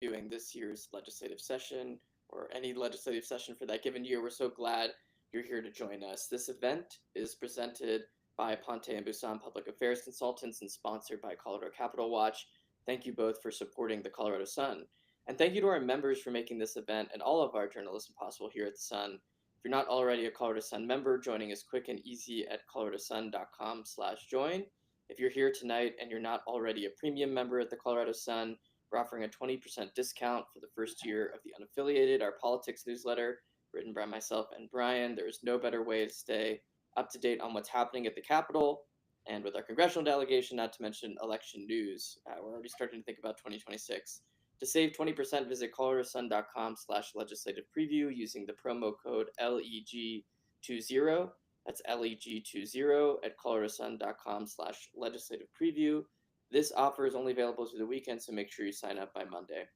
doing this year's legislative session or any legislative session for that given year. We're so glad you're here to join us. This event is presented by Ponte and Busan Public Affairs Consultants and sponsored by Colorado Capital Watch. Thank you both for supporting the Colorado Sun. And thank you to our members for making this event and all of our journalism possible here at the Sun. If you're not already a Colorado Sun member, joining is quick and easy at coloradosun.com/join. If you're here tonight and you're not already a premium member at the Colorado Sun, we're offering a 20% discount for the first year of the Unaffiliated, our politics newsletter, written by myself and Brian. There is no better way to stay up to date on what's happening at the Capitol and with our congressional delegation, not to mention election news. We're already starting to think about 2026. To save 20%, visit coloradosun.com/legislative preview using the promo code LEG20. That's LEG20 at coloradosun.com/legislative preview. This offer is only available through the weekend, so make sure you sign up by Monday.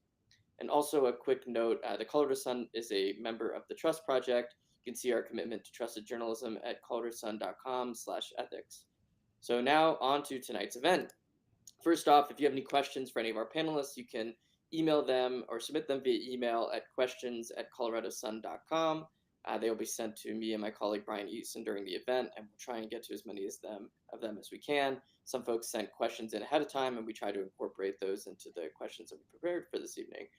And also a quick note, the Colorado Sun is a member of the Trust Project. You can see our commitment to trusted journalism at coloradosun.com/ethics. So now on to tonight's event. First off, if you have any questions for any of our panelists, you can email them or submit them via email at questions@coloradosun.com. They will be sent to me and my colleague Brian Eason during the event, and we'll try and get to as many of them as we can. Some folks sent questions in ahead of time, and we try to incorporate those into the questions that we prepared for this evening.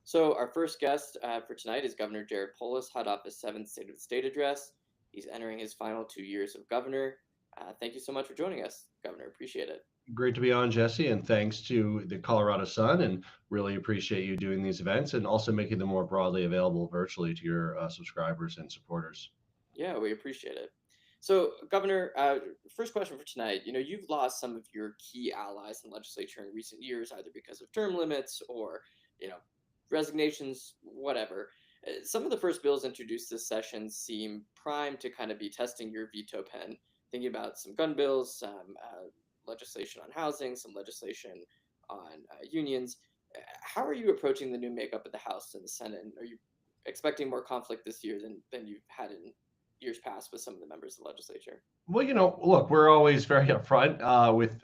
So our first guest for tonight is Governor Jared Polis, hot off his 7th State of the State address. He's entering his final 2 years of governor. Thank you so much for joining us, Governor. Appreciate it. Great to be on, Jesse, and thanks to the Colorado Sun, and really appreciate you doing these events and also making them more broadly available virtually to your subscribers and supporters. Yeah, we appreciate it. So, Governor, first question for tonight. You've lost some of your key allies in the legislature in recent years, either because of term limits or, resignations, whatever. Some of the first bills introduced this session seem primed to kind of be testing your veto pen, thinking about some gun bills, some legislation on housing, some legislation on unions. How are you approaching the new makeup of the House and the Senate? And are you expecting more conflict this year than you've had in years past with some of the members of the legislature? Well, look, we're always very upfront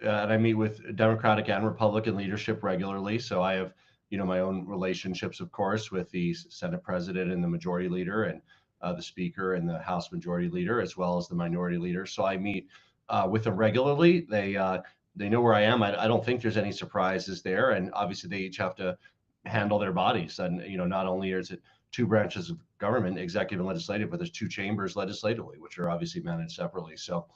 and I meet with Democratic and Republican leadership regularly. So I have, my own relationships, of course, with the Senate president and the majority leader and the speaker and the House majority leader, as well as the minority leader. So I meet with them regularly. They know where I am. I don't think there's any surprises there. And obviously they each have to handle their bodies. And, not only is it two branches of government, executive and legislative, but there's two chambers legislatively, which are obviously managed separately. So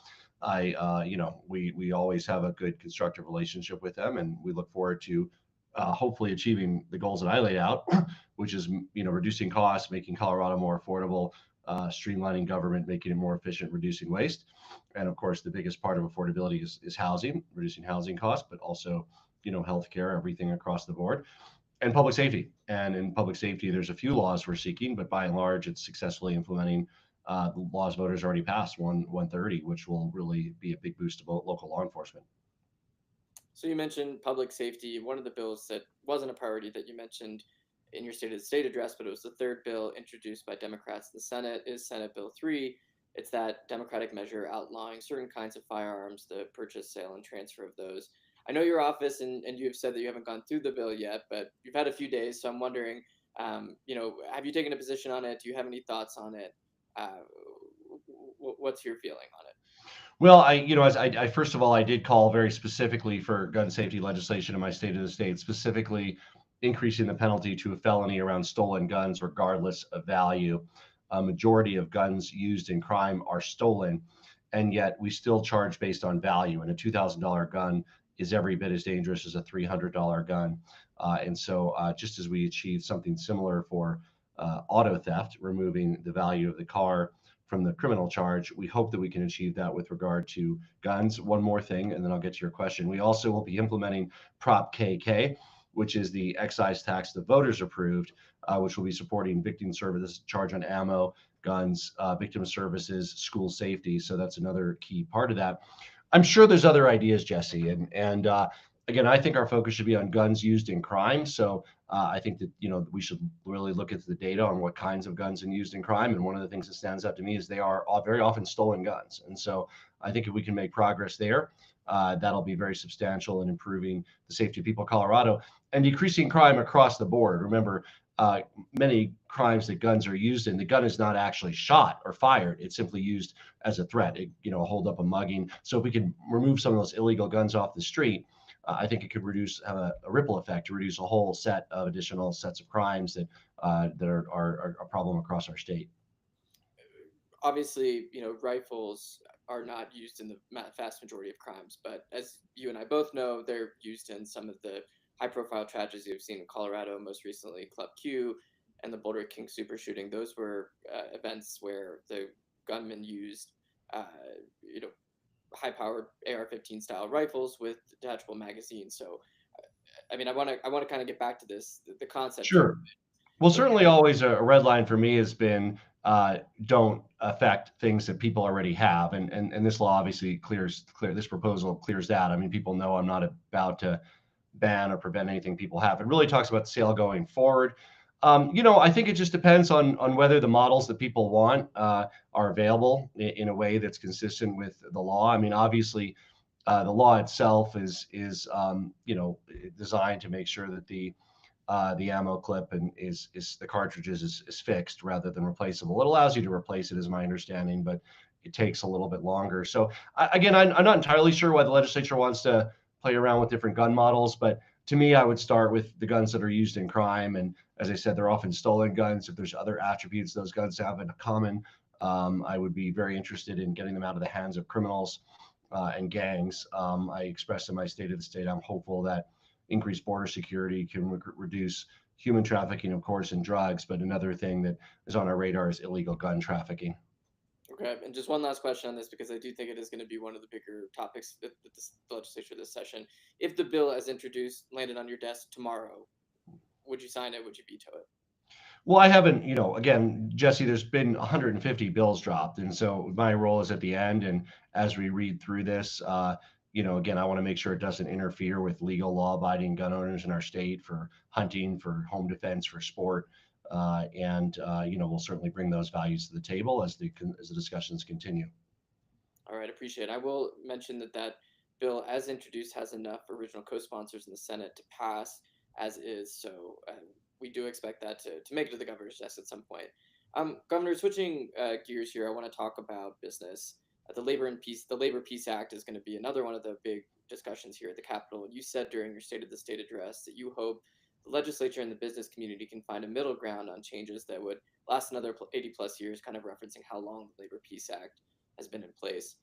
we always have a good constructive relationship with them, and we look forward to hopefully achieving the goals that I laid out, which is, reducing costs, making Colorado more affordable, streamlining government, making it more efficient, reducing waste. And of course, the biggest part of affordability is housing, reducing housing costs, but also, healthcare, everything across the board, and public safety. And in public safety, there's a few laws we're seeking, but by and large, it's successfully implementing the laws voters already passed, 130, which will really be a big boost to local law enforcement. So you mentioned public safety. One of the bills that wasn't a priority that you mentioned in your State of the State address, but it was the third bill introduced by Democrats in the Senate, is Senate Bill 3. It's that Democratic measure outlawing certain kinds of firearms, the purchase, sale, and transfer of those. I know your office and you have said that you haven't gone through the bill yet, but you've had a few days, so I'm wondering, have you taken a position on it? Do you have any thoughts on it? What's your feeling on it? Well, I first of all, I did call very specifically for gun safety legislation in my State of the State, specifically increasing the penalty to a felony around stolen guns, regardless of value. A majority of guns used in crime are stolen, and yet we still charge based on value. And a $2,000 gun is every bit as dangerous as a $300 gun. And so just as we achieved something similar for auto theft, removing the value of the car from the criminal charge, we hope that we can achieve that with regard to guns. One more thing, and then I'll get to your question. We also will be implementing Prop KK, which is the excise tax the voters approved, which will be supporting victim services, charge on ammo, guns, victim services, school safety. So that's another key part of that. I'm sure there's other ideas, Jesse, and again, I think our focus should be on guns used in crime. So I think that, we should really look at the data on what kinds of guns are used in crime. And one of the things that stands out to me is they are very often stolen guns. And so I think if we can make progress there, that'll be very substantial in improving the safety of people of Colorado. and decreasing crime across the board. Remember, many crimes that guns are used in, the gun is not actually shot or fired. It's simply used as a threat, hold up a mugging. So if we can remove some of those illegal guns off the street, I think it could have a ripple effect to reduce a whole set of additional sets of crimes that are a problem across our state. Obviously, rifles are not used in the vast majority of crimes, but as you and I both know, they're used in some of the high-profile tragedies we've seen in Colorado, most recently Club Q and the Boulder King super shooting. Those were events where the gunman used, high-powered AR-15 style rifles with detachable magazines. So, I mean, I want to kind of get back to this, the concept. Sure. Well, certainly always a red line for me has been don't affect things that people already have. And this law obviously this proposal clears that. I mean, people know I'm not about to ban or prevent anything people have. It really talks about the sale going forward. I think it just depends on whether the models that people want are available in a way that's consistent with the law. I mean, obviously, the law itself is designed to make sure that the ammo clip and is the cartridges is fixed rather than replaceable. It allows you to replace it, is my understanding, but it takes a little bit longer. So again, I'm not entirely sure why the legislature wants to play around with different gun models, but to me, I would start with the guns that are used in crime. And as I said, they're often stolen guns. If there's other attributes those guns have in common, I would be very interested in getting them out of the hands of criminals and gangs. I expressed in my State of the State, I'm hopeful that increased border security can reduce human trafficking, of course, and drugs. But another thing that is on our radar is illegal gun trafficking. Okay, and just one last question on this, because I do think it is going to be one of the bigger topics that the legislature this session. If the bill as introduced landed on your desk tomorrow, would you sign it? Would you veto it? Well, I haven't, again, Jesse, there's been 150 bills dropped. And so my role is at the end. And as we read through this, again, I want to make sure it doesn't interfere with legal law abiding gun owners in our state for hunting, for home defense, for sport. We'll certainly bring those values to the table as the discussions continue. All right, appreciate it. I will mention that bill as introduced has enough original co-sponsors in the Senate to pass as is. So we do expect that to make it to the governor's desk at some point. Governor, switching gears here, I want to talk about business. The Labor Peace Act is going to be another one of the big discussions here at the Capitol. You said during your State of the State address that you hope the legislature and the business community can find a middle ground on changes that would last another 80 plus years, kind of referencing how long the Labor Peace Act has been in place.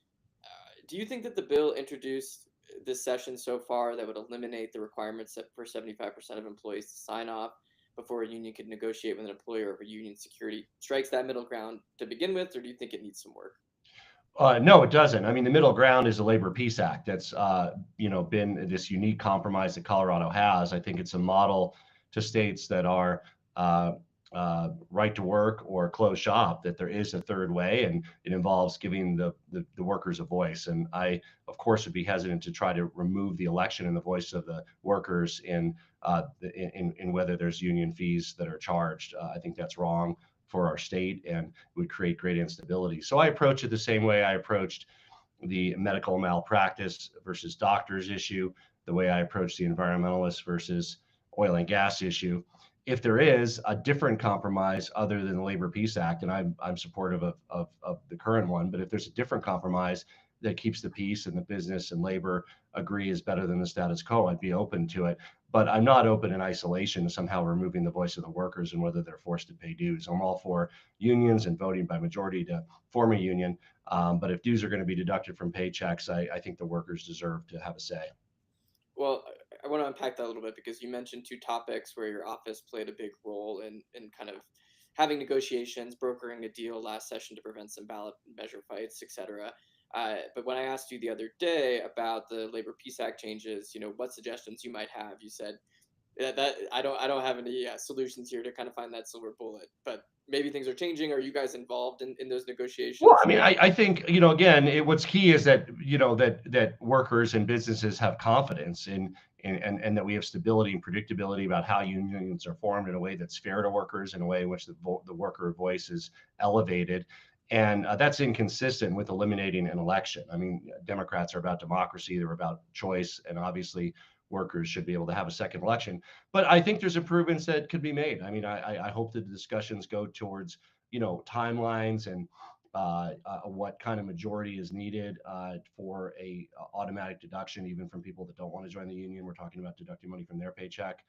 Do you think that the bill introduced this session so far that would eliminate the requirements for 75% of employees to sign off before a union could negotiate with an employer over union security strikes that middle ground to begin with, or do you think it needs some work? No, it doesn't. I mean, the middle ground is the Labor Peace Act. That's been this unique compromise that Colorado has. I think it's a model to states that are right to work or close shop, that there is a third way, and it involves giving the workers a voice. And I, of course, would be hesitant to try to remove the election and the voice of the workers in whether there's union fees that are charged. I think that's wrong for our state and would create great instability. So I approach it the same way I approached the medical malpractice versus doctors issue, the way I approach the environmentalist versus oil and gas issue. If there is a different compromise other than the Labor Peace Act, and I'm supportive of the current one, but if there's a different compromise that keeps the peace and the business and labor agree is better than the status quo, I'd be open to it. But I'm not open in isolation to somehow removing the voice of the workers and whether they're forced to pay dues. I'm all for unions and voting by majority to form a union. But if dues are going to be deducted from paychecks, I think the workers deserve to have a say. Well, I want to unpack that a little bit, because you mentioned two topics where your office played a big role in kind of having negotiations, brokering a deal last session to prevent some ballot measure fights, etc. But when I asked you the other day about the Labor Peace Act changes, what suggestions you might have, you said that I don't have any solutions here to kind of find that silver bullet. But maybe things are changing. Are you guys involved in those negotiations? Well, I mean, I think, again, what's key is that, that workers and businesses have confidence in and that we have stability and predictability about how unions are formed in a way that's fair to workers, in a way in which the worker voice is elevated. And that's inconsistent with eliminating an election. I mean, Democrats are about democracy. They're about choice. And obviously, workers should be able to have a second election. But I think there's improvements that could be made. I mean, I hope that the discussions go towards, timelines and what kind of majority is needed for a automatic deduction, even from people that don't want to join the union. We're talking about deducting money from their paycheck.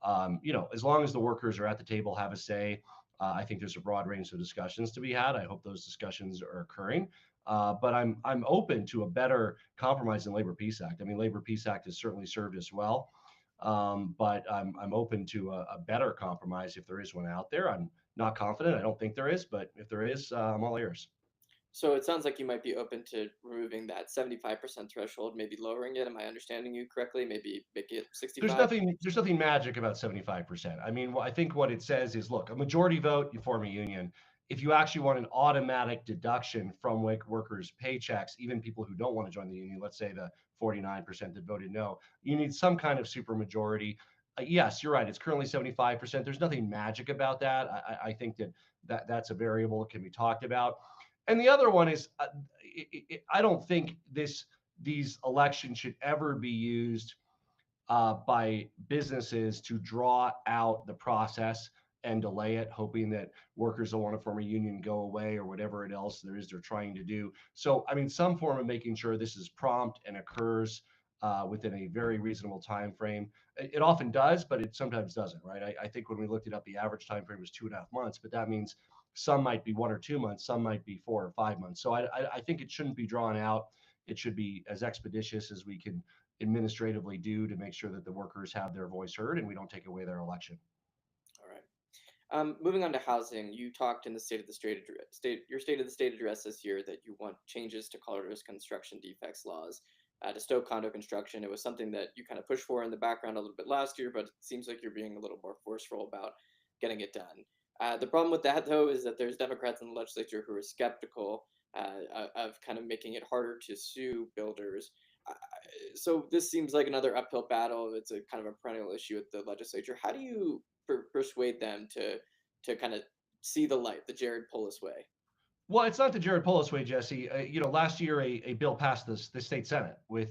As long as the workers are at the table, have a say, I think there's a broad range of discussions to be had. I hope those discussions are occurring. But I'm open to a better compromise than Labor Peace Act. I mean, Labor Peace Act has certainly served us well, but I'm open to a better compromise if there is one out there. I'm not confident. I don't think there is, but if there is, I'm all ears. So it sounds like you might be open to removing that 75% threshold, maybe lowering it. Am I understanding you correctly? Maybe make it 65? There's nothing magic about 75%. I mean, I think what it says is, look, a majority vote, you form a union. If you actually want an automatic deduction from workers' paychecks, even people who don't want to join the union, let's say the 49% that voted no, you need some kind of supermajority. Yes, you're right. It's currently 75%. There's nothing magic about that. I think that's a variable that can be talked about. And the other one is, I don't think these elections should ever be used by businesses to draw out the process and delay it, hoping that workers that want to form a union go away or whatever it else there is they're trying to do. So, I mean, some form of making sure this is prompt and occurs within a very reasonable time frame. It often does, but it sometimes doesn't, right? I think when we looked it up, the average time frame was 2.5 months, but that means some might be 1 or 2 months, some might be 4 or 5 months. So I think it shouldn't be drawn out. It should be as expeditious as we can administratively do to make sure that the workers have their voice heard and we don't take away their election. All right. Moving on to housing, you talked in the your State of the State address this year that you want changes to Colorado's construction defects laws to stow condo construction. It was something that you kind of pushed for in the background a little bit last year, but it seems like you're being a little more forceful about getting it done. The problem with that, though, is that there's Democrats in the legislature who are skeptical of kind of making it harder to sue builders. Uh, so this seems like another uphill battle. It's a kind of a perennial issue at the legislature. How do you persuade them to kind of see the light, the Jared Polis way? Well, it's not the Jared Polis way, Jesse. Last year a bill passed the state Senate with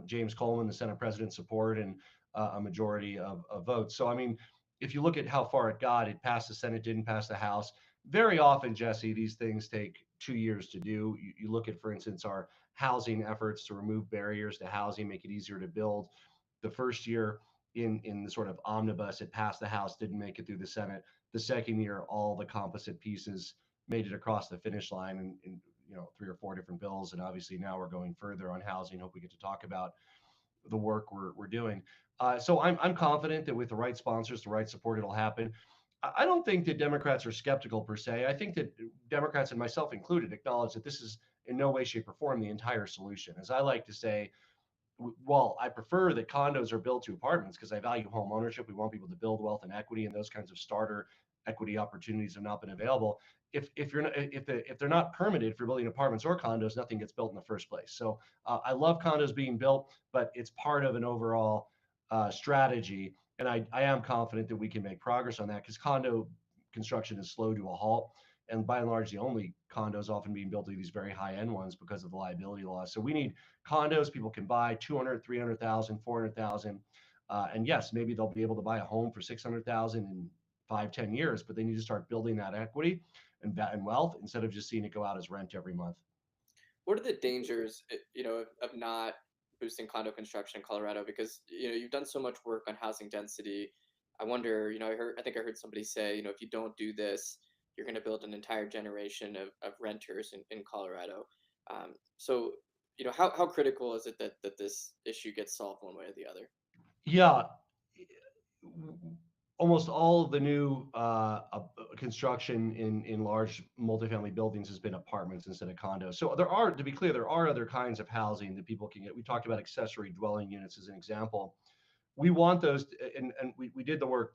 James Coleman, the Senate president's support, and a majority of votes. So I mean, if you look at how far it got, it passed the Senate, didn't pass the House. Very often, Jesse, these things take 2 years to do. You look at, for instance, our housing efforts to remove barriers to housing, make it easier to build. The first year in the sort of omnibus, it passed the House, didn't make it through the Senate. The second year, all the composite pieces made it across the finish line in 3 or 4 different bills. And obviously now we're going further on housing. Hope we get to talk about the work we're doing. So I'm confident that with the right sponsors, the right support, it'll happen. I don't think that Democrats are skeptical per se. I think that Democrats, and myself included, acknowledge that this is in no way, shape, or form the entire solution. As I like to say, well, I prefer that condos are built to apartments because I value home ownership. We want people to build wealth and equity, and those kinds of starter equity opportunities have not been available. If they're not permitted for building apartments or condos, nothing gets built in the first place. So I love condos being built, but it's part of an overall strategy, and I am confident that we can make progress on that because condo construction is slow to a halt. And by and large, the only condos often being built are these very high end ones because of the liability laws. So we need condos people can buy 200, 300,000, 400,000. And yes, maybe they'll be able to buy a home for 600,000 in 5, 10 years, but they need to start building that equity and wealth instead of just seeing it go out as rent every month. What are the dangers, of not boosting condo construction in Colorado? Because you've done so much work on housing density. I wonder, I think I heard somebody say, if you don't do this, you're going to build an entire generation of renters in Colorado. So, how critical is it that this issue gets solved one way or the other? Yeah, almost all of the new construction in large multifamily buildings has been apartments instead of condos. So to be clear, there are other kinds of housing that people can get. We talked about accessory dwelling units as an example. We want those, and we did the work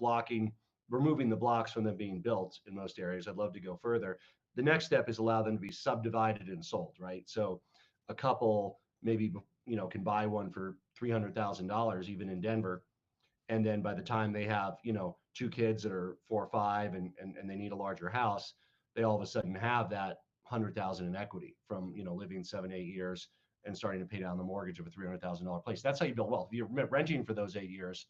removing the blocks from them being built in most areas. I'd love to go further. The next step is allow them to be subdivided and sold, right? So a couple maybe can buy one for $300,000 even in Denver, and then by the time they have 2 kids that are 4 or 5 and they need a larger house, they all of a sudden have that 100,000 in equity from living 7, 8 years and starting to pay down the mortgage of a $300,000 place. That's how you build wealth. If you're renting for those 8 years,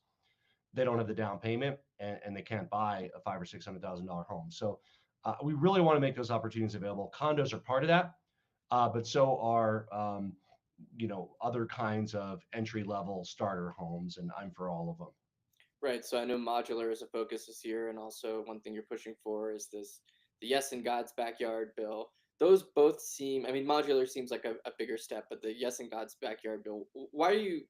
they don't have the down payment, and they can't buy a $500,000 or $600,000 home. So we really want to make those opportunities available. Condos are part of that, but so are other kinds of entry level starter homes, and I'm for all of them. Right. So I know modular is a focus this year, and also one thing you're pushing for is the Yes in God's Backyard bill. Those both seem, I mean, modular seems like a bigger step, but the Yes in God's Backyard bill, why do you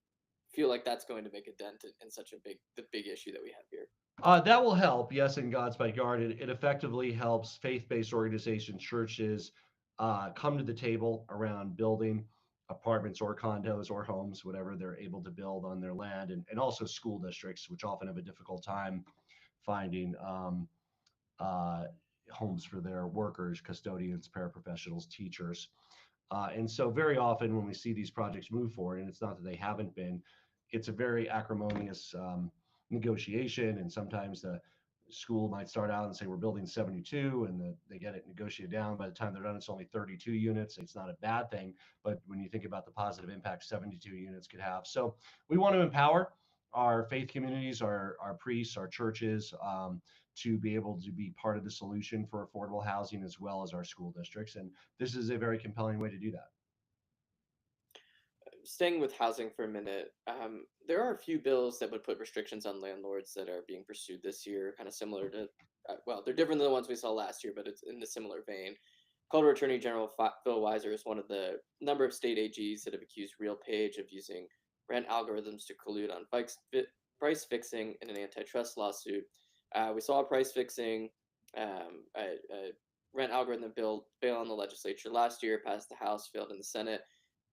feel like that's going to make a dent in such the big issue that we have here? That will help. Yes, in God's backyard, it effectively helps faith-based organizations, churches, come to the table around building apartments or condos or homes, whatever they're able to build on their land, and also school districts, which often have a difficult time finding uh, homes for their workers, custodians, paraprofessionals, teachers. And so very often when we see these projects move forward, and it's not that they haven't been, it's a very acrimonious negotiation. And sometimes the school might start out and say, we're building 72, and they get it negotiated down. By the time they're done, it's only 32 units. It's not a bad thing. But when you think about the positive impact 72 units could have. So we want to empower our faith communities, our priests, our churches, to be able to be part of the solution for affordable housing, as well as our school districts. And this is a very compelling way to do that. Staying with housing for a minute, there are a few bills that would put restrictions on landlords that are being pursued this year, kind of similar to, well, they're different than the ones we saw last year, but it's in a similar vein. Colorado Attorney General Phil Weiser is one of the number of state AGs that have accused RealPage of using rent algorithms to collude on price fixing in an antitrust lawsuit. We saw a price fixing a rent algorithm bill fail in the legislature last year, passed the House, failed in the Senate.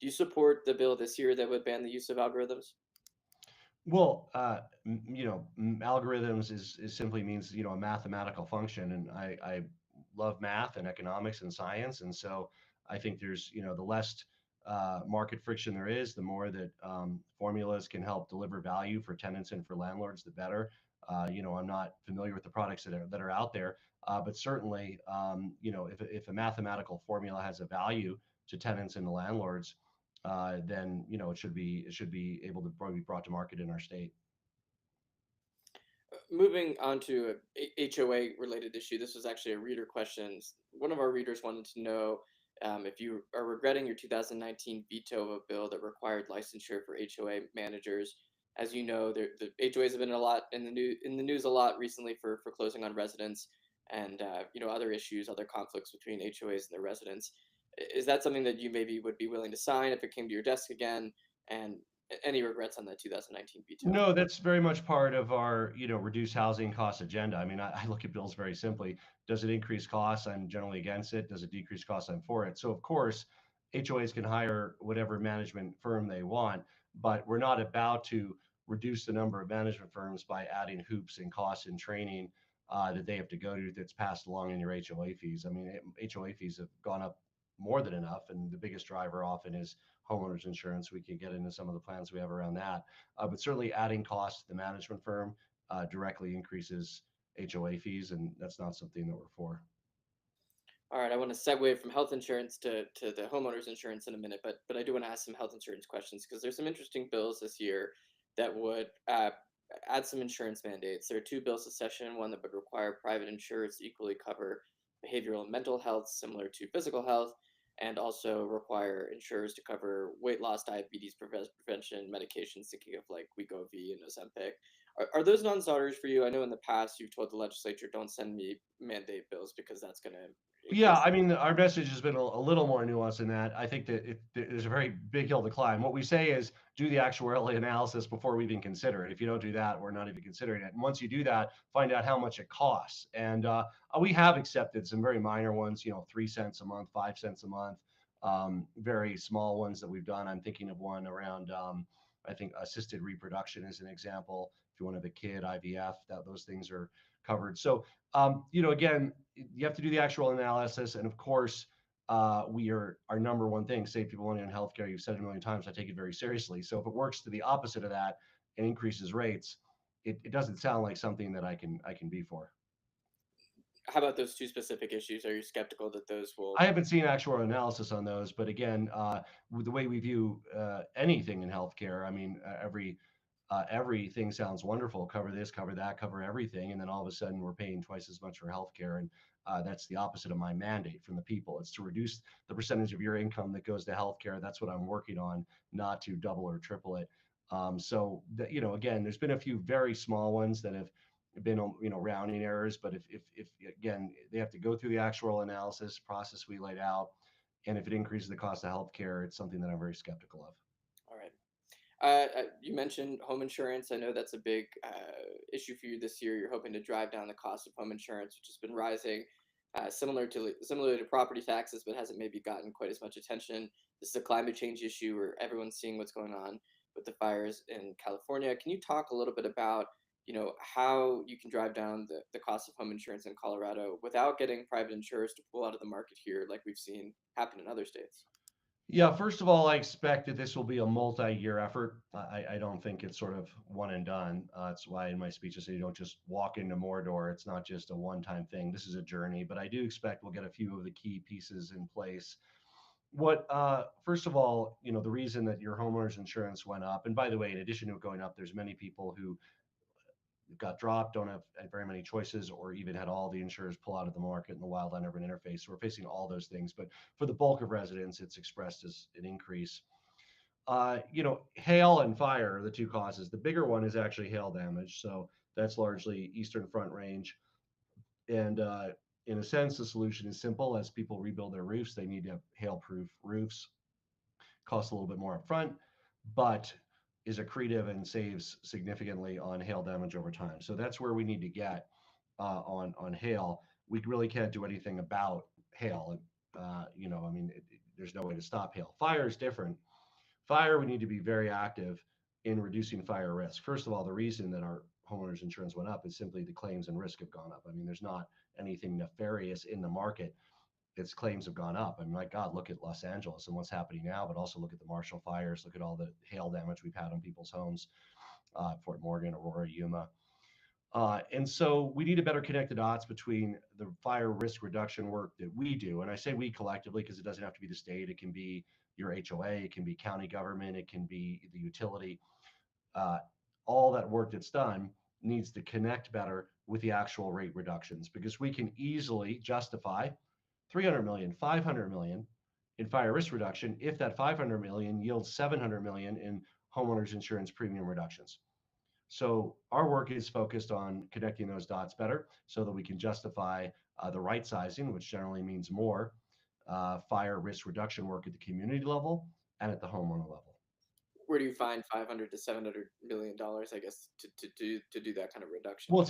Do you support the bill this year that would ban the use of algorithms? Well, algorithms is simply means, a mathematical function, and I love math and economics and science, and so I think there's, the less market friction there is, the more that formulas can help deliver value for tenants and for landlords, the better. I'm not familiar with the products that are out there, but certainly, if a mathematical formula has a value to tenants and the landlords, then it should be able to probably be brought to market in our state. Moving on to a HOA related issue, this was actually a reader question. One of our readers wanted to know if you are regretting your 2019 veto of a bill that required licensure for HOA managers. As you know, the HOAs have been a lot in the news a lot recently for closing on residents and other issues, other conflicts between HOAs and their residents. Is that something that you maybe would be willing to sign if it came to your desk again? And any regrets on the 2019 veto? No, that's very much part of our, reduce housing cost agenda. I mean, I look at bills very simply. Does it increase costs? I'm generally against it. Does it decrease costs? I'm for it. So of course, HOAs can hire whatever management firm they want, but we're not about to reduce the number of management firms by adding hoops and costs and training that they have to go to that's passed along in your HOA fees. I mean, HOA fees have gone up more than enough, and the biggest driver often is homeowners insurance. We can get into some of the plans we have around that, but certainly adding costs to the management firm directly increases HOA fees, and that's not something that we're for. All right, I want to segue from health insurance to the homeowners insurance in a minute, but I do want to ask some health insurance questions because there's some interesting bills this year that would add some insurance mandates. There are two bills this session, one that would require private insurers to equally cover behavioral and mental health similar to physical health, and also require insurers to cover weight loss, diabetes prevention medications, thinking of like Wegovy and Ozempic. Are those non-starters for you? I know in the past you've told the legislature, don't send me mandate bills because that's going to Yeah, I mean, our message has been a little more nuanced than that. I think that there's a very big hill to climb. What we say is do the actuarial analysis before we even consider it. If you don't do that, we're not even considering it. And once you do that, find out how much it costs. And we have accepted some very minor ones, 3 cents a month, 5 cents a month, very small ones that we've done. I'm thinking of one around, I think, assisted reproduction is an example. If you want to have a kid, IVF, those things are covered. So, again, you have to do the actual analysis. And of course, our number one thing, save people money on healthcare. You've said it a million times. I take it very seriously. So if it works to the opposite of that and increases rates, it doesn't sound like something that I can be for. How about those two specific issues? Are you skeptical that those will? I haven't seen actual analysis on those, but again, with the way we view anything in healthcare, I mean, everything sounds wonderful. Cover this, cover that, cover everything, and then all of a sudden we're paying twice as much for healthcare, and that's the opposite of my mandate from the people. It's to reduce the percentage of your income that goes to healthcare. That's what I'm working on, not to double or triple it. Again, there's been a few very small ones that have been rounding errors, but if again they have to go through the actual analysis process we laid out, and if it increases the cost of healthcare, it's something that I'm very skeptical of. All right. You mentioned home insurance. I know that's a big issue for you this year. You're hoping to drive down the cost of home insurance, which has been rising, similarly to property taxes, but hasn't maybe gotten quite as much attention. This is a climate change issue where everyone's seeing what's going on with the fires in California. Can you talk a little bit about how you can drive down the cost of home insurance in Colorado without getting private insurers to pull out of the market here, like we've seen happen in other states? Yeah, first of all, I expect that this will be a multi-year effort. I don't think it's sort of one and done. That's why in my speech I say you don't just walk into Mordor. It's not just a one-time thing. This is a journey, but I do expect we'll get a few of the key pieces in place. First of all, the reason that your homeowner's insurance went up, and by the way, in addition to it going up, there's many people who got dropped, don't have very many choices, or even had all the insurers pull out of the market in the wildland urban interface. So we're facing all those things. But for the bulk of residents, it's expressed as an increase. Hail and fire are the two causes. The bigger one is actually hail damage. So that's largely Eastern Front Range. And in a sense, the solution is simple. As people rebuild their roofs, they need to have hail-proof roofs. Costs a little bit more upfront, but is accretive and saves significantly on hail damage over time. So that's where we need to get on hail. We really can't do anything about hail. There's no way to stop hail. Fire is different. Fire, we need to be very active in reducing fire risk. First of all, the reason that our homeowners insurance went up is simply the claims and risk have gone up. I mean, there's not anything nefarious in the market. Its claims have gone up. I mean, my God, look at Los Angeles and what's happening now, but also look at the Marshall fires, look at all the hail damage we've had on people's homes, Fort Morgan, Aurora, Yuma. And so we need to better connect the dots between the fire risk reduction work that we do. And I say we collectively because it doesn't have to be the state. It can be your HOA, it can be county government, it can be the utility. All that work that's done needs to connect better with the actual rate reductions, because we can easily justify 300 million, 500 million in fire risk reduction if that 500 million yields 700 million in homeowners insurance premium reductions. So our work is focused on connecting those dots better so that we can justify the right sizing, which generally means more fire risk reduction work at the community level and at the homeowner level. Where do you find 500 to 700 million dollars, I guess, to do that kind of reduction? Well,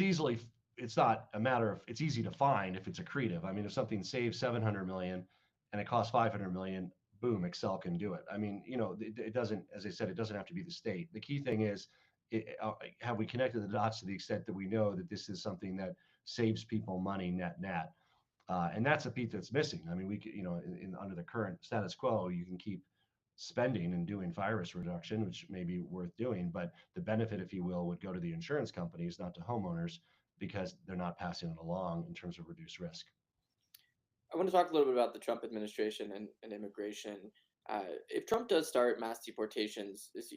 it's not a matter of, it's easy to find if it's accretive. I mean, if something saves 700 million and it costs 500 million, boom, Excel can do it. I mean, it doesn't, as I said, it doesn't have to be the state. The key thing is, have we connected the dots to the extent that we know that this is something that saves people money net net? And that's a piece that's missing. I mean, we could, under the current status quo, you can keep spending and doing fire risk reduction, which may be worth doing, but the benefit, if you will, would go to the insurance companies, not to homeowners, because they're not passing it along in terms of reduced risk. I want to talk a little bit about the Trump administration and immigration. If Trump does start mass deportations, is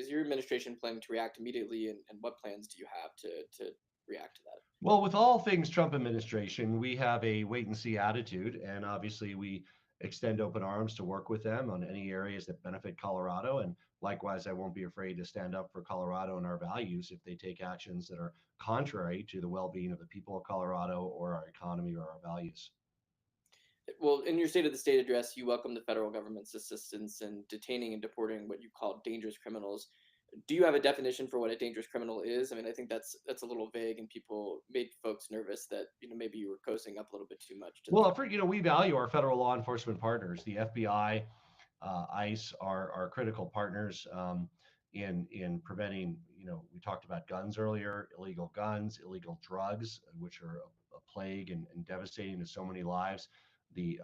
your administration planning to react immediately, and what plans do you have to react to that? Well, with all things Trump administration, we have a wait and see attitude, and obviously we extend open arms to work with them on any areas that benefit Colorado. And likewise, I won't be afraid to stand up for Colorado and our values if they take actions that are contrary to the well-being of the people of Colorado or our economy or our values. Well, in your State of the State address, you welcome the federal government's assistance in detaining and deporting what you call dangerous criminals. Do you have a definition for what a dangerous criminal is? I mean, I think that's a little vague, and people made folks nervous that maybe you were coasting up a little bit too much. Well, we value our federal law enforcement partners. The FBI, ICE are critical partners in preventing. We talked about guns earlier, illegal guns, illegal drugs, which are a plague and devastating to so many lives. The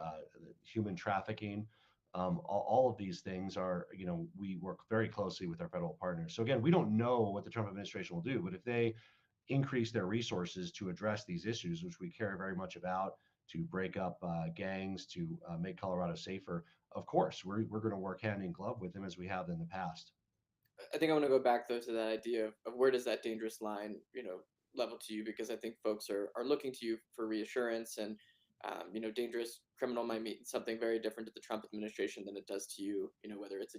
human trafficking. All of these things are, we work very closely with our federal partners. So again, we don't know what the Trump administration will do, but if they increase their resources to address these issues, which we care very much about, to break up gangs, to make Colorado safer, of course, we're going to work hand in glove with them as we have in the past. I think I want to go back though to that idea of where does that dangerous line, level to you, because I think folks are looking to you for reassurance, and dangerous criminal might mean something very different to the Trump administration than it does to you. Whether it's a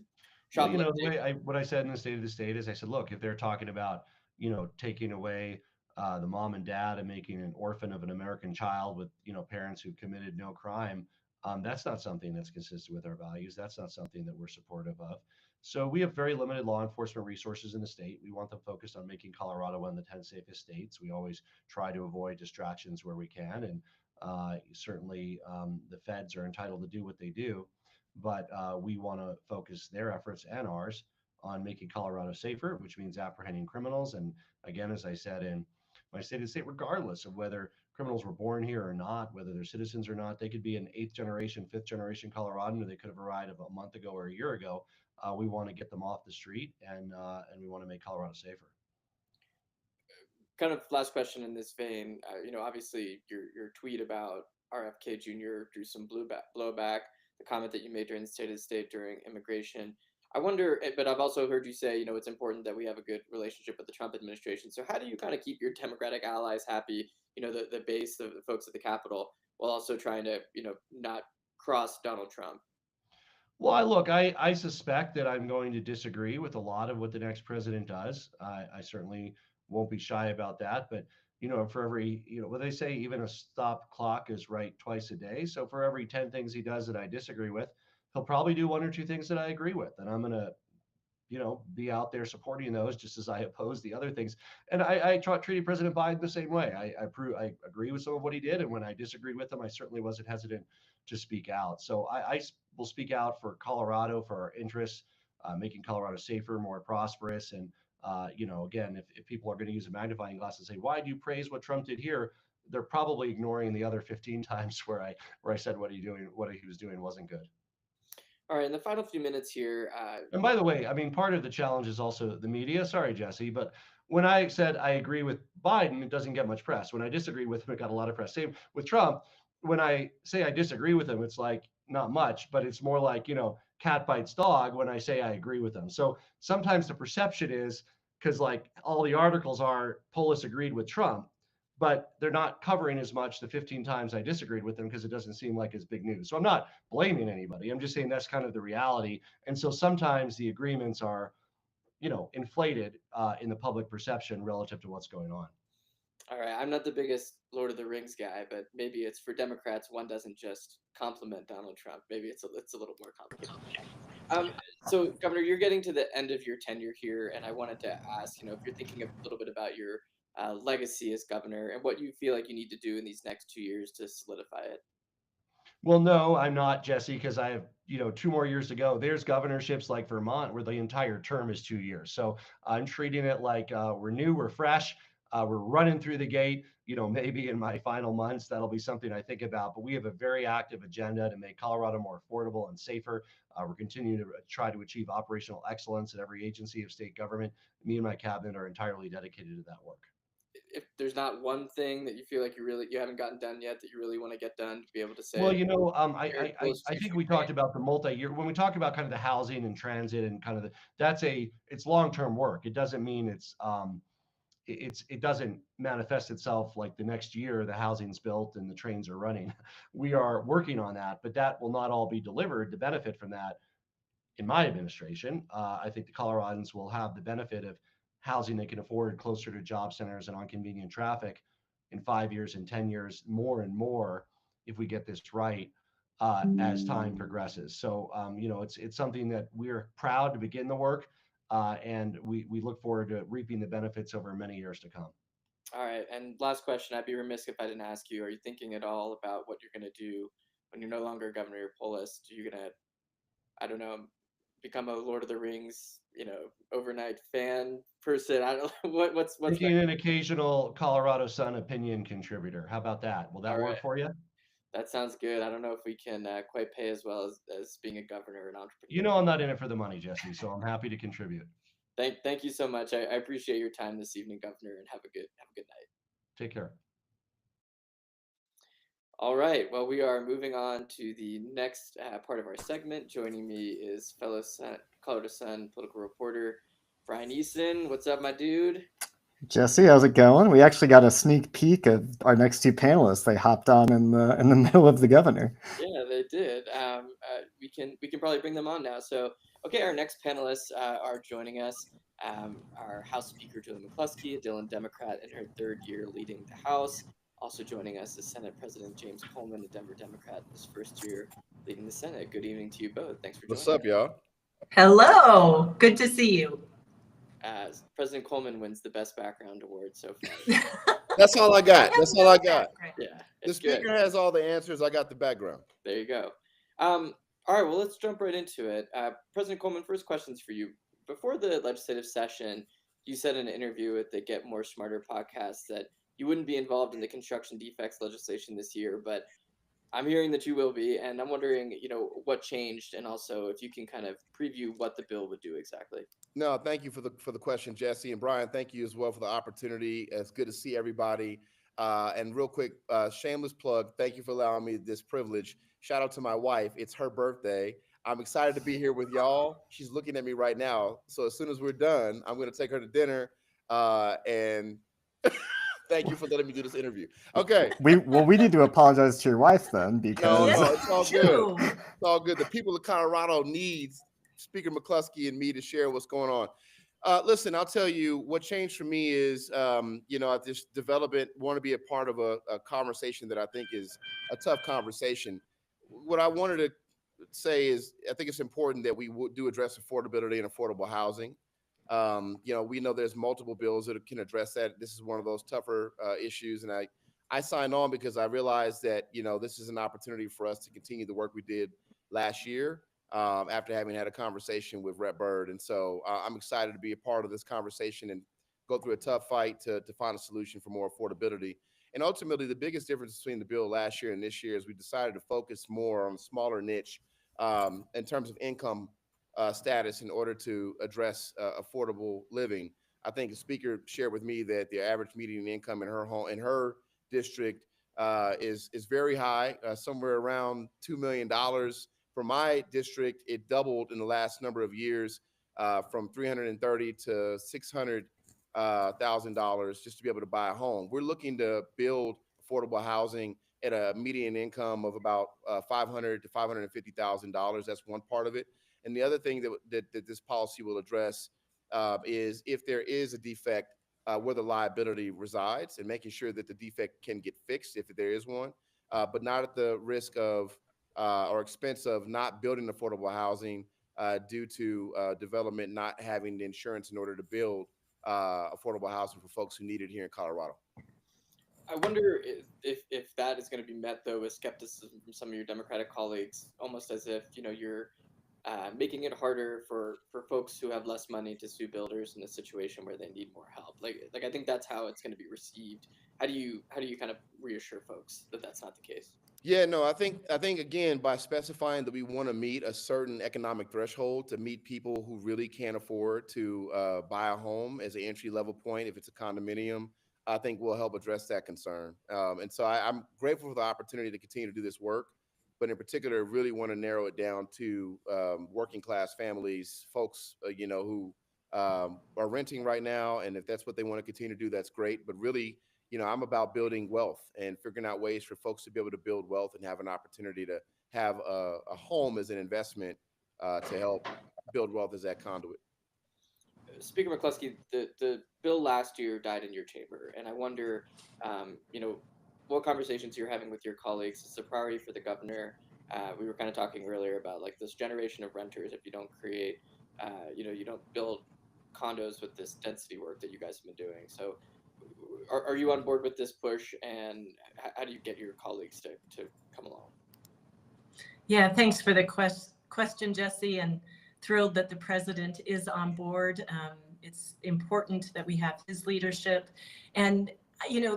Well, the shoplifting. way what I said in the State of the State is I said, look, if they're talking about, taking away the mom and dad and making an orphan of an American child with, parents who committed no crime, that's not something that's consistent with our values. That's not something that we're supportive of. So we have very limited law enforcement resources in the state. We want them focused on making Colorado one of the 10 safest states. We always try to avoid distractions where we can. And certainly the feds are entitled to do what they do, but we want to focus their efforts and ours on making Colorado safer, which means apprehending criminals. And again, as I said in my state of the state, regardless of whether criminals were born here or not, whether they're citizens or not, they could be an eighth generation, fifth generation Coloradan, or they could have arrived a month ago or a year ago. We want to get them off the street, and we want to make Colorado safer. Kind of last question in this vein. Obviously your tweet about RFK Jr. drew some blowback. The comment that you made during the State of the State during immigration. I wonder, but I've also heard you say, it's important that we have a good relationship with the Trump administration. So how do you kind of keep your Democratic allies happy? The base of the folks at the Capitol, while also trying to, not cross Donald Trump. Well, I suspect that I'm going to disagree with a lot of what the next president does. I certainly won't be shy about that. But, for every, what they say, even a stop clock is right twice a day. So for every 10 things he does that I disagree with, he'll probably do one or two things that I agree with. And I'm going to, be out there supporting those just as I oppose the other things. And I treated President Biden the same way. I agree with some of what he did. And when I disagreed with him, I certainly wasn't hesitant to speak out. So I will speak out for Colorado, for our interests, making Colorado safer, more prosperous. And, again, if people are going to use a magnifying glass and say, why do you praise what Trump did here? They're probably ignoring the other 15 times where I said what he was doing wasn't good. All right, in the final few minutes here. And by the way, I mean, part of the challenge is also the media. Sorry, Jesse, but when I said I agree with Biden, it doesn't get much press. When I disagree with him, it got a lot of press. Same with Trump. When I say I disagree with him, it's like not much, but it's more like, cat bites dog when I say I agree with him. So sometimes the perception is because like all the articles are Polis agreed with Trump, but they're not covering as much the 15 times I disagreed with them because it doesn't seem like it's big news. So I'm not blaming anybody. I'm just saying that's kind of the reality. And so sometimes the agreements are, inflated in the public perception relative to what's going on. All right, I'm not the biggest Lord of the Rings guy, but maybe it's for Democrats. One doesn't just compliment Donald Trump. Maybe it's a little more complicated. So, Governor, you're getting to the end of your tenure here, and I wanted to ask, if you're thinking a little bit about your legacy as governor and what you feel like you need to do in these next 2 years to solidify it. Well, no, I'm not, Jesse, because I have, 2 more years to go. There's governorships like Vermont where the entire term is 2 years. So I'm treating it like we're new, we're fresh, we're running through the gate. Maybe in my final months, that'll be something I think about. But we have a very active agenda to make Colorado more affordable and safer. We're continuing to try to achieve operational excellence at every agency of state government. Me and my cabinet are entirely dedicated to that work. If there's not one thing that you feel like you haven't gotten done yet that you really want to get done to be able to say Well, very I close I to think we Ukraine. talked about the multi-year when we talk about kind of the housing and transit and kind of it's long-term work. It doesn't mean it doesn't manifest itself like the next year the housing's built and the trains are running. We are working on that, but that will not all be delivered. The benefit from that in my administration, I think the Coloradans will have the benefit of housing they can afford closer to job centers and on convenient traffic in 5 years and 10 years, more and more, if we get this right, as time progresses. So, it's something that we're proud to begin the work, and we look forward to reaping the benefits over many years to come. All right, and last question. I'd be remiss if I didn't ask you: are you thinking at all about what you're going to do when you're no longer governor of Polis? Are you going to, I don't know, become a Lord of the Rings, overnight fan person? I don't know. What's Making next? an occasional Colorado Sun opinion contributor. How about that? Will All that right, work for you? that sounds good. I don't know if we can quite pay as well as being a governor and entrepreneur. I'm not in it for the money, Jesse, so I'm happy to contribute. Thank you so much. I appreciate your time this evening, Governor, and have a good night. Take care. All right. Well, we are moving on to the next part of our segment. Joining me is fellow Colorado Sun political reporter Brian Eason. What's up, my dude? Jesse, how's it going? We actually got a sneak peek of our next two panelists. They hopped on in the middle of the governor. Yeah, they did. We can probably bring them on now. So, okay, our next panelists are joining us. Our House Speaker Julie McCluskie, a D-Dillon Democrat in her third year leading the House. Also joining us is Senate President James Coleman, a Denver Democrat in his first year leading the Senate. Good evening to you both. Thanks for joining us. What's up, y'all? Hello. Good to see you. President Coleman wins the Best Background Award so far. That's all I got. That's all I got. Yeah, The speaker has all the answers. I got the background. There you go. All right, well, let's jump right into it. President Coleman, first question's for you. Before the legislative session, you said in an interview with the Get More Smarter podcast that you wouldn't be involved in the construction defects legislation this year, but I'm hearing that you will be, and I'm wondering, what changed, and also if you can kind of preview what the bill would do exactly. No, thank you for the question, Jesse, and Brian. Thank you as well for the opportunity. It's good to see everybody. And real quick, shameless plug. Thank you for allowing me this privilege. Shout out to my wife. It's her birthday. I'm excited to be here with y'all. She's looking at me right now. So as soon as we're done, I'm going to take her to dinner. And thank you for letting me do this interview. Okay. We need to apologize to your wife then, because no, it's all good. It's all good. The people of Colorado needs Speaker McCluskie and me to share what's going on. Listen, I'll tell you what changed for me is, at this development, want to be a part of a conversation that I think is a tough conversation. What I wanted to say is, I think it's important that we do address affordability and affordable housing. We know there's multiple bills that can address that. This is one of those tougher issues. And I signed on because I realized that, this is an opportunity for us to continue the work we did last year. After having had a conversation with Rep. Byrd. And so I'm excited to be a part of this conversation and go through a tough fight to find a solution for more affordability. And ultimately, the biggest difference between the bill last year and this year is we decided to focus more on a smaller niche in terms of income status in order to address affordable living. I think the speaker shared with me that the average median income in her home, in her district, is very high, somewhere around $2 million. For my district, it doubled in the last number of years, from $330,000 to $600,000 just to be able to buy a home. We're looking to build affordable housing at a median income of about $500,000 to $550,000. That's one part of it. And the other thing that this policy will address is if there is a defect, where the liability resides, and making sure that the defect can get fixed if there is one, but not at the risk of or expense of not building affordable housing due to development not having the insurance in order to build affordable housing for folks who need it here in Colorado. I wonder if that is going to be met, though, with skepticism from some of your Democratic colleagues, almost as if, you're making it harder for folks who have less money to sue builders in a situation where they need more help. Like I think that's how it's going to be received. How do you kind of reassure folks that that's not the case? Yeah, no, I think again, by specifying that we want to meet a certain economic threshold to meet people who really can't afford to buy a home as an entry level point, if it's a condominium, I think will help address that concern. And so I'm grateful for the opportunity to continue to do this work, but in particular, really want to narrow it down to working class families, folks, who are renting right now. And if that's what they want to continue to do, that's great. But really, I'm about building wealth and figuring out ways for folks to be able to build wealth and have an opportunity to have a home as an investment to help build wealth as that conduit. Speaker McCluskie, the bill last year died in your chamber, and I wonder, what conversations you're having with your colleagues. It's a priority for the governor. We were kind of talking earlier about like this generation of renters. If you don't create, you don't build condos with this density work that you guys have been doing. So are you on board with this push, and how do you get your colleagues to come along? Yeah, thanks for the question, Jesse, and thrilled that the president is on board. It's important that we have his leadership. And,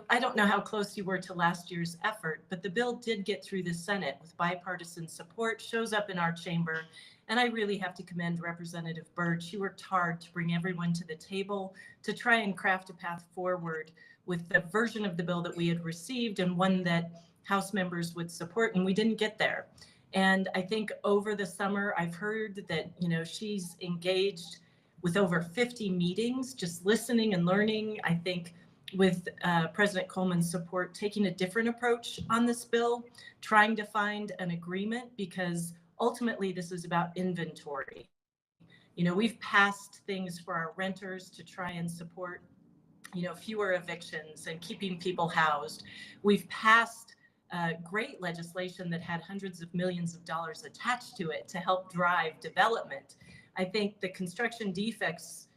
I don't know how close you were to last year's effort, but the bill did get through the Senate with bipartisan support, shows up in our chamber, And I really have to commend Representative Byrd. She worked hard to bring everyone to the table to try and craft a path forward with the version of the bill that we had received and one that House members would support, and we didn't get there. And I think over the summer, I've heard that, she's engaged with over 50 meetings, just listening and learning. I think with President Coleman's support, taking a different approach on this bill, trying to find an agreement, because ultimately this is about inventory. We've passed things for our renters to try and support, fewer evictions and keeping people housed. We've passed great legislation that had hundreds of millions of dollars attached to it to help drive development. I think the construction defects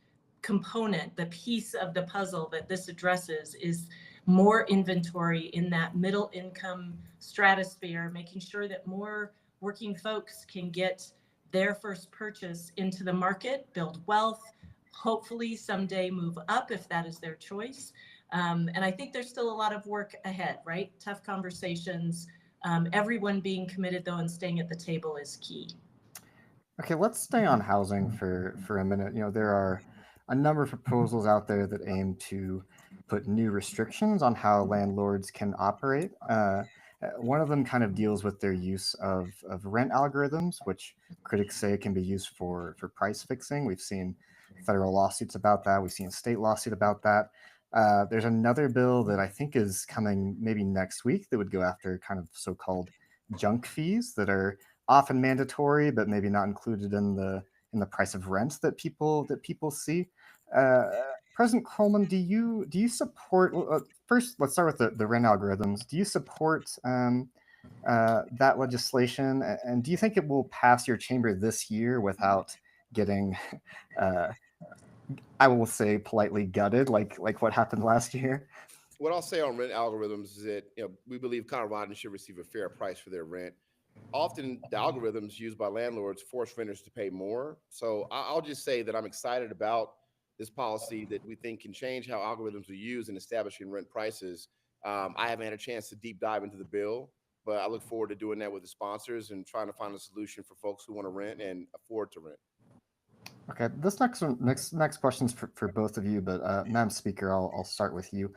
component, the piece of the puzzle that this addresses, is more inventory in that middle income stratosphere, making sure that more working folks can get their first purchase into the market, build wealth, hopefully someday move up if that is their choice. And I think there's still a lot of work ahead, right? Tough conversations. Everyone being committed, though, and staying at the table is key. Okay, let's stay on housing for a minute. There are a number of proposals out there that aim to put new restrictions on how landlords can operate. One of them kind of deals with their use of rent algorithms, which critics say can be used for price fixing. We've seen federal lawsuits about that. We've seen a state lawsuit about that. There's another bill that I think is coming maybe next week that would go after kind of so-called junk fees that are often mandatory, but maybe not included in the price of rent that people see. President Coleman, do you support? First, let's start with the rent algorithms. Do you support that legislation, and do you think it will pass your chamber this year without getting, I will say politely, gutted, like what happened last year? What I'll say on rent algorithms is that we believe Coloradans should receive a fair price for their rent. Often the algorithms used by landlords force renters to pay more. So I'll just say that I'm excited about this policy that we think can change how algorithms are used in establishing rent prices. I haven't had a chance to deep dive into the bill, but I look forward to doing that with the sponsors and trying to find a solution for folks who want to rent and afford to rent. Okay, this next question's for both of you, but Madam Speaker, I'll start with you.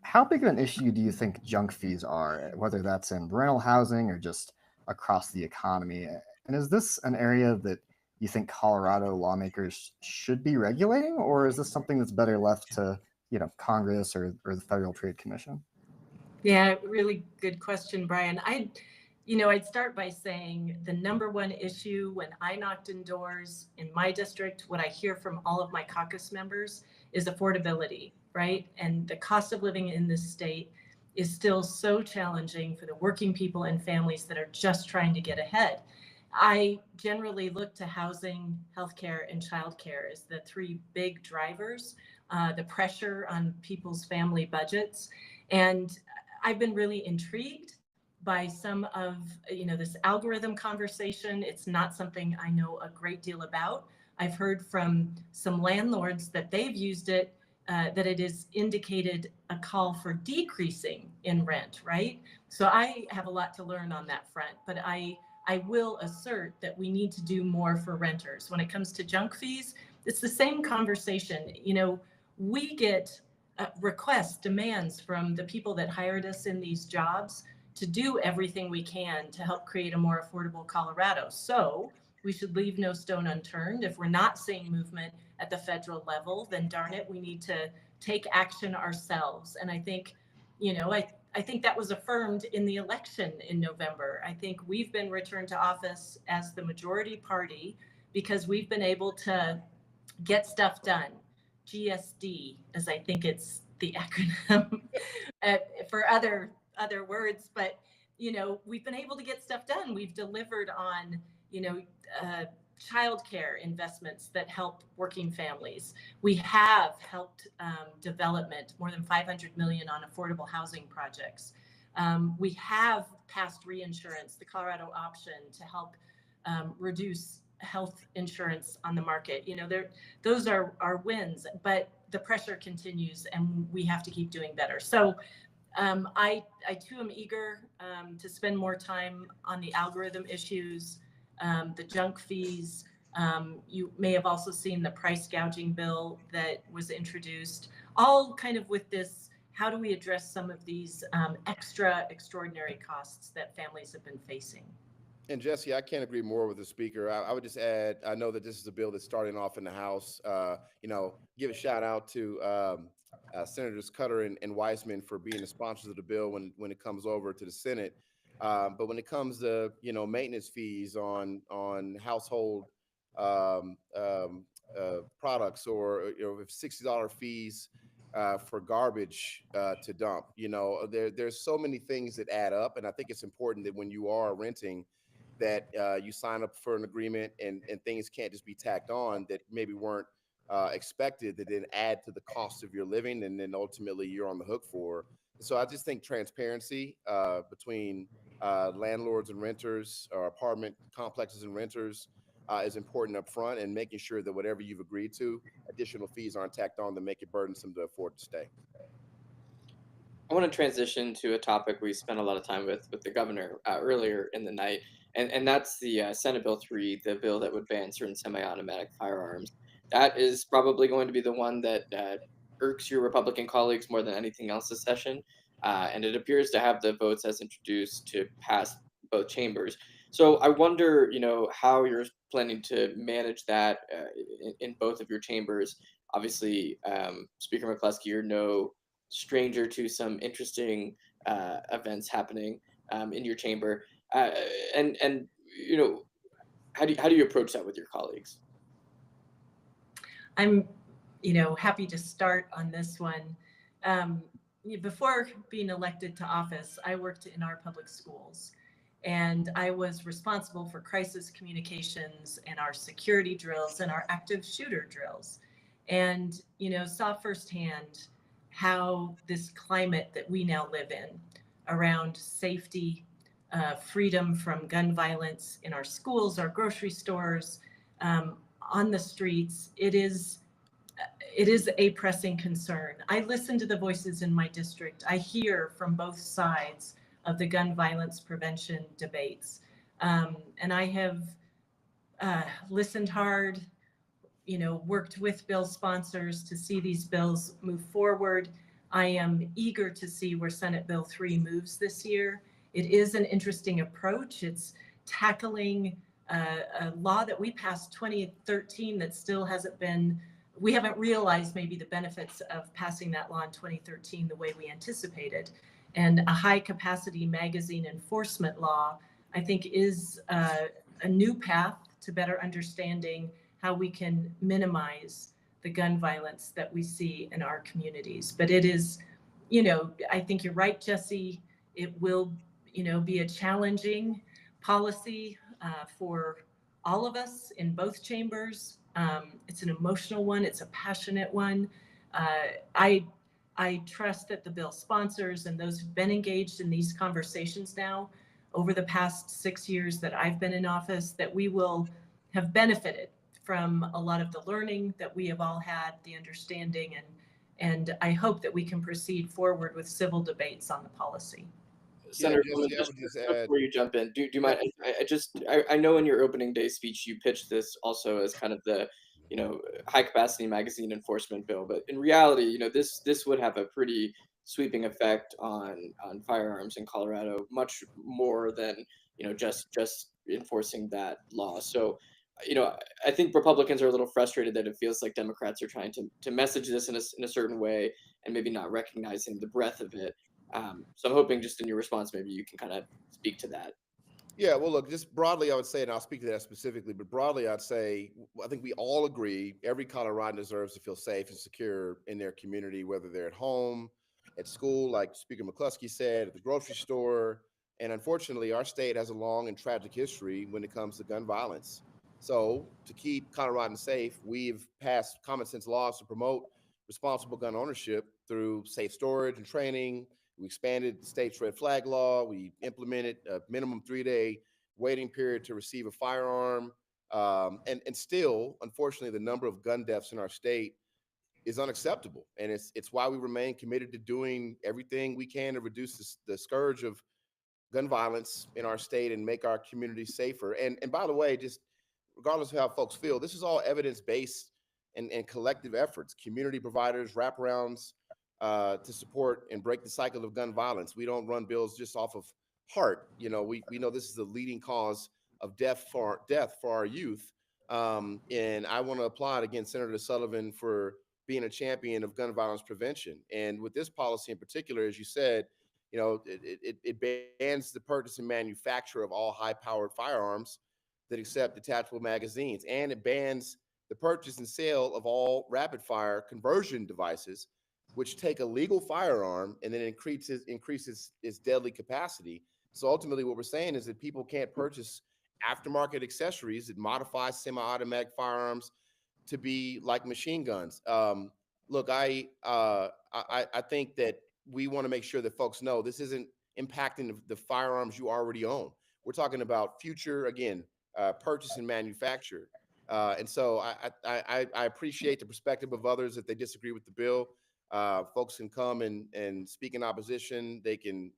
How big of an issue do you think junk fees are, whether that's in rental housing or just across the economy? And is this an area that you think Colorado lawmakers should be regulating, or is this something that's better left to Congress or the Federal Trade Commission? Yeah, really good question, Brian. I'd start by saying the number one issue when I knocked in doors in my district, what I hear from all of my caucus members is affordability, right? And the cost of living in this state is still so challenging for the working people and families that are just trying to get ahead. I generally look to housing, healthcare, and childcare as the three big drivers, the pressure on people's family budgets. And I've been really intrigued by some of this algorithm conversation. It's not something I know a great deal about. I've heard from some landlords that they've used it, that it has indicated a call for decreasing in rent, right? So I have a lot to learn on that front, but I will assert that we need to do more for renters. When it comes to junk fees, it's the same conversation. We get requests, demands from the people that hired us in these jobs to do everything we can to help create a more affordable Colorado. So we should leave no stone unturned. If we're not seeing movement at the federal level, then darn it, we need to take action ourselves. And I think, I think that was affirmed in the election in November. I think we've been returned to office as the majority party because we've been able to get stuff done. GSD, as I think it's the acronym for other words, but we've been able to get stuff done. We've delivered on childcare investments that help working families. We have helped development, more than $500 million on affordable housing projects. We have passed reinsurance, the Colorado option, to help reduce health insurance on the market. Those are wins, but the pressure continues and we have to keep doing better. So I too am eager to spend more time on the algorithm issues. the junk fees. You may have also seen the price gouging bill that was introduced, all kind of with this, how do we address some of these extraordinary costs that families have been facing? And Jesse, I can't agree more with the speaker. I would just add, I know that this is a bill that's starting off in the House. Give a shout out to Senators Cutter and Weissman for being the sponsors of the bill when it comes over to the Senate. But when it comes to maintenance fees on household products, or if $60 fees for garbage to dump, there's so many things that add up, and I think it's important that when you are renting, that you sign up for an agreement, and things can't just be tacked on that maybe weren't expected, that then add to the cost of your living, and then ultimately you're on the hook for. So I just think transparency between landlords and renters, or apartment complexes and renters, is important up front, and making sure that whatever you've agreed to, additional fees aren't tacked on to make it burdensome to afford to stay. I want to transition to a topic we spent a lot of time with the governor earlier in the night, and that's the Senate Bill 3, the bill that would ban certain semi-automatic firearms. That is probably going to be the one that irks your Republican colleagues more than anything else this session, and it appears to have the votes as introduced to pass both chambers. So I wonder, how you're planning to manage that in both of your chambers. Obviously, Speaker McCluskie, you're no stranger to some interesting events happening in your chamber, and how do you approach that with your colleagues? I'm, happy to start on this one. Before being elected to office, I worked in our public schools, and I was responsible for crisis communications and our security drills and our active shooter drills, and saw firsthand how this climate that we now live in around safety, freedom from gun violence in our schools, our grocery stores, on the streets, it is a pressing concern. I listen to the voices in my district. I hear from both sides of the gun violence prevention debates. And I have listened hard, worked with bill sponsors to see these bills move forward. I am eager to see where Senate Bill 3 moves this year. It is an interesting approach. It's tackling a law that we passed 2013 that still we haven't realized maybe the benefits of passing that law in 2013 the way we anticipated. And a high capacity magazine enforcement law, I think, is a new path to better understanding how we can minimize the gun violence that we see in our communities. But it is, I think you're right, Jesse. It will, be a challenging policy for all of us in both chambers. It's an emotional one. It's a passionate one. I trust that the bill sponsors and those who've been engaged in these conversations now over the past 6 years that I've been in office, that we will have benefited from a lot of the learning that we have all had, the understanding, and I hope that we can proceed forward with civil debates on the policy. Senator Coleman, Coleman, just before you jump in, do you mind? I know in your opening day speech you pitched this also as kind of the high capacity magazine enforcement bill, but in reality, this would have a pretty sweeping effect on firearms in Colorado, much more than just enforcing that law. So I think Republicans are a little frustrated that it feels like Democrats are trying to message this in a certain way and maybe not recognizing the breadth of it. So I'm hoping just in your response, maybe you can kind of speak to that. Yeah, well, look, just broadly, I would say, and I'll speak to that specifically, but broadly, I'd say, I think we all agree every Coloradan deserves to feel safe and secure in their community, whether they're at home, at school, like Speaker McCluskie said, at the grocery store. And unfortunately, our state has a long and tragic history when it comes to gun violence. So to keep Coloradans safe, we've passed common sense laws to promote responsible gun ownership through safe storage and training. We expanded the state's red flag law. We implemented a minimum 3-day waiting period to receive a firearm. And still, unfortunately, the number of gun deaths in our state is unacceptable. And it's why we remain committed to doing everything we can to reduce the scourge of gun violence in our state and make our communities safer. And by the way, just regardless of how folks feel, this is all evidence-based and collective efforts, community providers, wraparounds to support and break the cycle of gun violence. We don't run bills just off of heart. You know, we know this is the leading cause of death for our youth. And I want to applaud again Senator Sullivan for being a champion of gun violence prevention. And with this policy in particular, as you said, you know, it bans the purchase and manufacture of all high-powered firearms that accept detachable magazines, and it bans the purchase and sale of all rapid-fire conversion devices, which take a legal firearm and then increases its deadly capacity. So ultimately, what we're saying is that people can't purchase aftermarket accessories that modify semi-automatic firearms to be like machine guns. Look, I think that we want to make sure that folks know this isn't impacting the firearms you already own. We're talking about future, again, purchase and manufacture. And so I appreciate the perspective of others if they disagree with the bill. Folks can come and speak in opposition. They can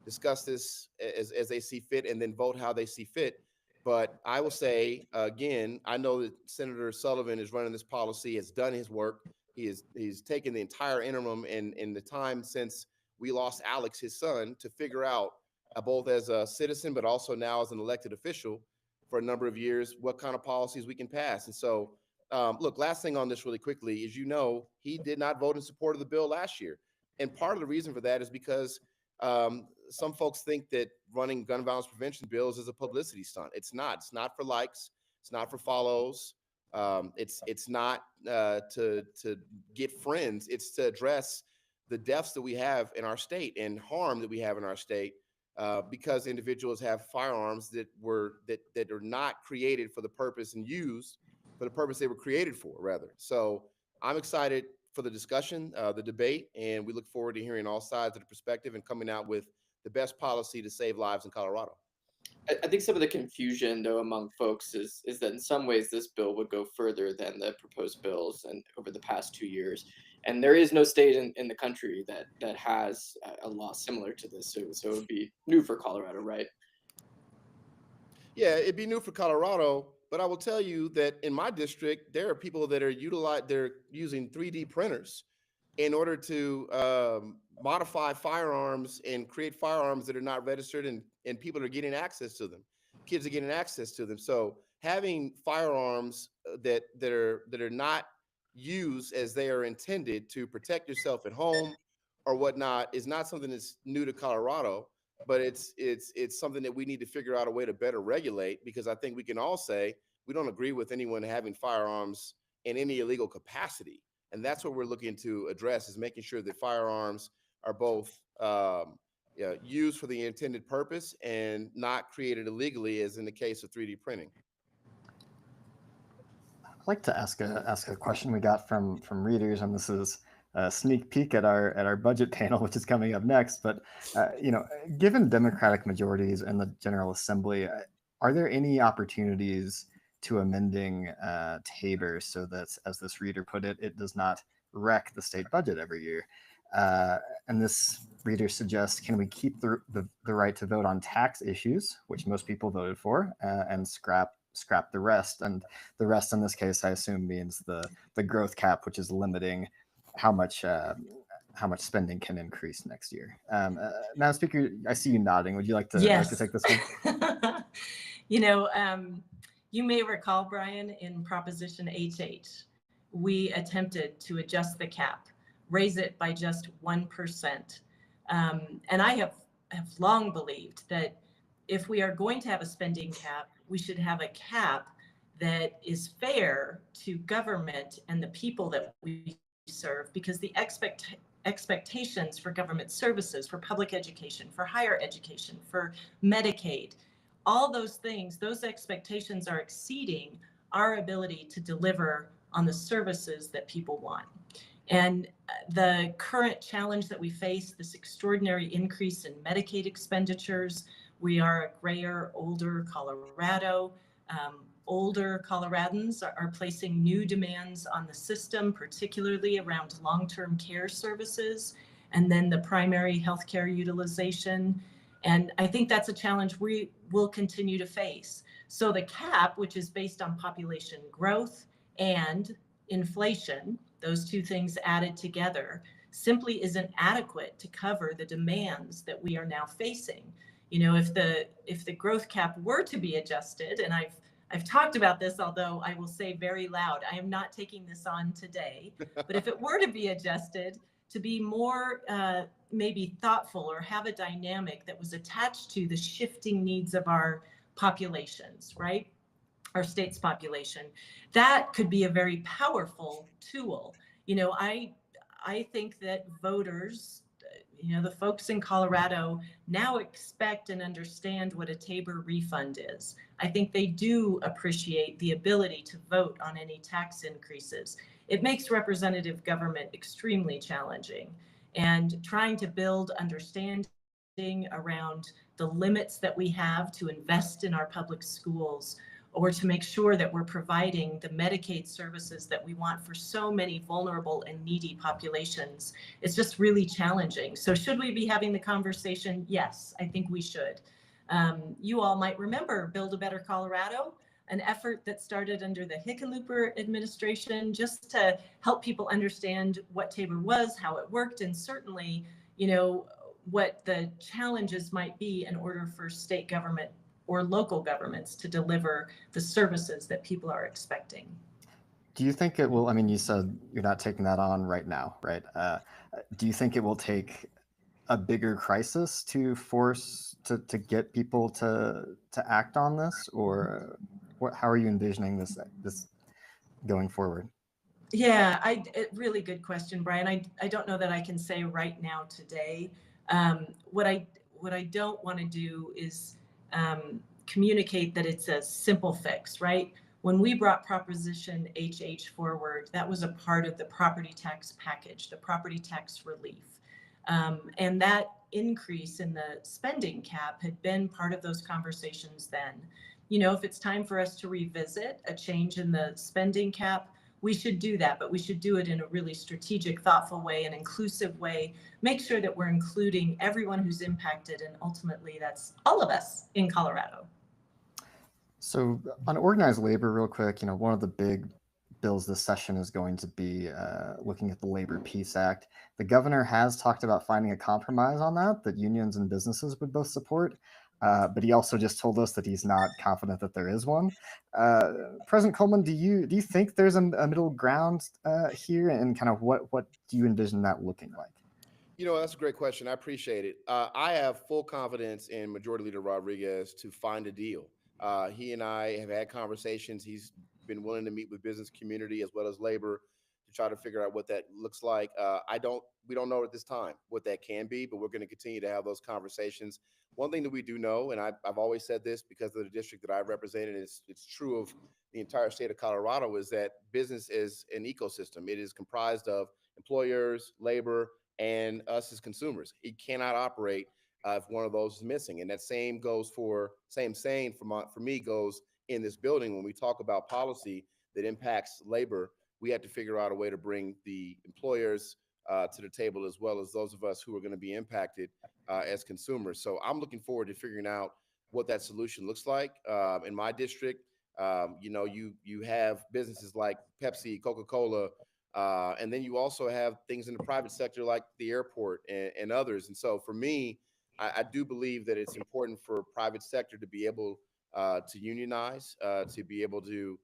discuss this as they see fit and then vote how they see fit. But I will say, again, I know that Senator Sullivan is running this policy, has done his work. He's taken the entire interim in the time since we lost Alex, his son, to figure out, both as a citizen, but also now as an elected official for a number of years, what kind of policies we can pass. And so, look, last thing on this really quickly is, you know, he did not vote in support of the bill last year. And part of the reason for that is because some folks think that running gun violence prevention bills is a publicity stunt. It's not. It's not for likes. It's not for follows. It's not to get friends. It's to address the deaths that we have in our state and harm that we have in our state because individuals have firearms that are not created for the purpose and used for the purpose they were created for, rather. So I'm excited for the discussion, the debate, and we look forward to hearing all sides of the perspective and coming out with the best policy to save lives in Colorado. I think some of the confusion, though, among folks is that in some ways this bill would go further than the proposed bills and over the past 2 years. And there is no state in the country that has a law similar to this. So it would be new for Colorado, right? Yeah, it'd be new for Colorado. But I will tell you that in my district, there are people that are they're using 3D printers in order to modify firearms and create firearms that are not registered, and people are getting access to them. Kids are getting access to them. So having firearms that are not used as they are intended to protect yourself at home or whatnot is not something that's new to Colorado, but it's something that we need to figure out a way to better regulate, because I think we can all say we don't agree with anyone having firearms in any illegal capacity. And that's what we're looking to address, is making sure that firearms are both used for the intended purpose and not created illegally, as in the case of 3D printing. I'd like to ask a question we got from readers, and this is a sneak peek at our budget panel, which is coming up next. But you know, given Democratic majorities in the General Assembly, are there any opportunities to amending Tabor so that, as this reader put it, it does not wreck the state budget every year? And this reader suggests, can we keep the right to vote on tax issues, which most people voted for, and scrap the rest? And the rest in this case, I assume, means the growth cap, which is limiting how much spending can increase next year. Madam Speaker, I see you nodding. Would you like to, yes. like to take this one? You know, you may recall, Brian, in Proposition HH, we attempted to adjust the cap, raise it by just 1%. And I have long believed that if we are going to have a spending cap, we should have a cap that is fair to government and the people that we serve, because the expectations for government services, for public education, for higher education, for Medicaid, all those things, those expectations are exceeding our ability to deliver on the services that people want. And the current challenge that we face, this extraordinary increase in Medicaid expenditures, we are a grayer, older Colorado. Older Coloradans are placing new demands on the system, particularly around long-term care services, and then the primary healthcare utilization. And I think that's a challenge we will continue to face. So the cap, which is based on population growth and inflation, those two things added together, simply isn't adequate to cover the demands that we are now facing. You know, if the growth cap were to be adjusted, and I've talked about this, although I will say very loud, I am not taking this on today, but if it were to be adjusted to be more maybe thoughtful or have a dynamic that was attached to the shifting needs of our populations, right? Our state's population, that could be a very powerful tool. You know, I think that voters, you know, the folks in Colorado now expect and understand what a Tabor refund is. I think they do appreciate the ability to vote on any tax increases. It makes representative government extremely challenging, and trying to build understanding around the limits that we have to invest in our public schools, or to make sure that we're providing the Medicaid services that we want for so many vulnerable and needy populations. It's just really challenging. So should we be having the conversation? Yes, I think we should. You all might remember Build a Better Colorado, an effort that started under the Hickenlooper administration, just to help people understand what Tabor was, how it worked, and certainly, you know, what the challenges might be in order for state government or local governments to deliver the services that people are expecting. Do you think it will, I mean, you said you're not taking that on right now, right? Do you think it will take a bigger crisis to force, to get people to act on this? Or how are you envisioning this going forward? Yeah, really good question, Brian. I don't know that I can say right now today. What I don't want to do is communicate that it's a simple fix, right? When we brought Proposition HH forward, that was a part of the property tax package, the property tax relief. And that increase in the spending cap had been part of those conversations then. You know, if it's time for us to revisit a change in the spending cap, we should do that, but we should do it in a really strategic, thoughtful way, an inclusive way, make sure that we're including everyone who's impacted, and ultimately that's all of us in Colorado. So on organized labor, real quick, you know, one of the big bills this session is going to be looking at the Labor Peace Act. The governor has talked about finding a compromise on that unions and businesses would both support. But he also just told us that he's not confident that there is one. President Coleman, do you think there's a middle ground here, and kind of what do you envision that looking like? You know, that's a great question. I appreciate it. I have full confidence in Majority Leader Rodriguez to find a deal. He and I have had conversations. He's been willing to meet with business community as well as labor to try to figure out what that looks like. We don't know at this time what that can be, but we're going to continue to have those conversations. One thing that we do know, and I've always said this because of the district that I represented, it's true of the entire state of Colorado, is that business is an ecosystem. It is comprised of employers, labor, and us as consumers. It cannot operate if one of those is missing. And that same saying for me goes in this building. When we talk about policy that impacts labor, we have to figure out a way to bring the employers to the table, as well as those of us who are going to be impacted as consumers. So I'm looking forward to figuring out what that solution looks like. In my district, you know, you have businesses like Pepsi, Coca-Cola, and then you also have things in the private sector like the airport and others. And so for me, I do believe that it's important for private sector to be able to unionize, to be able to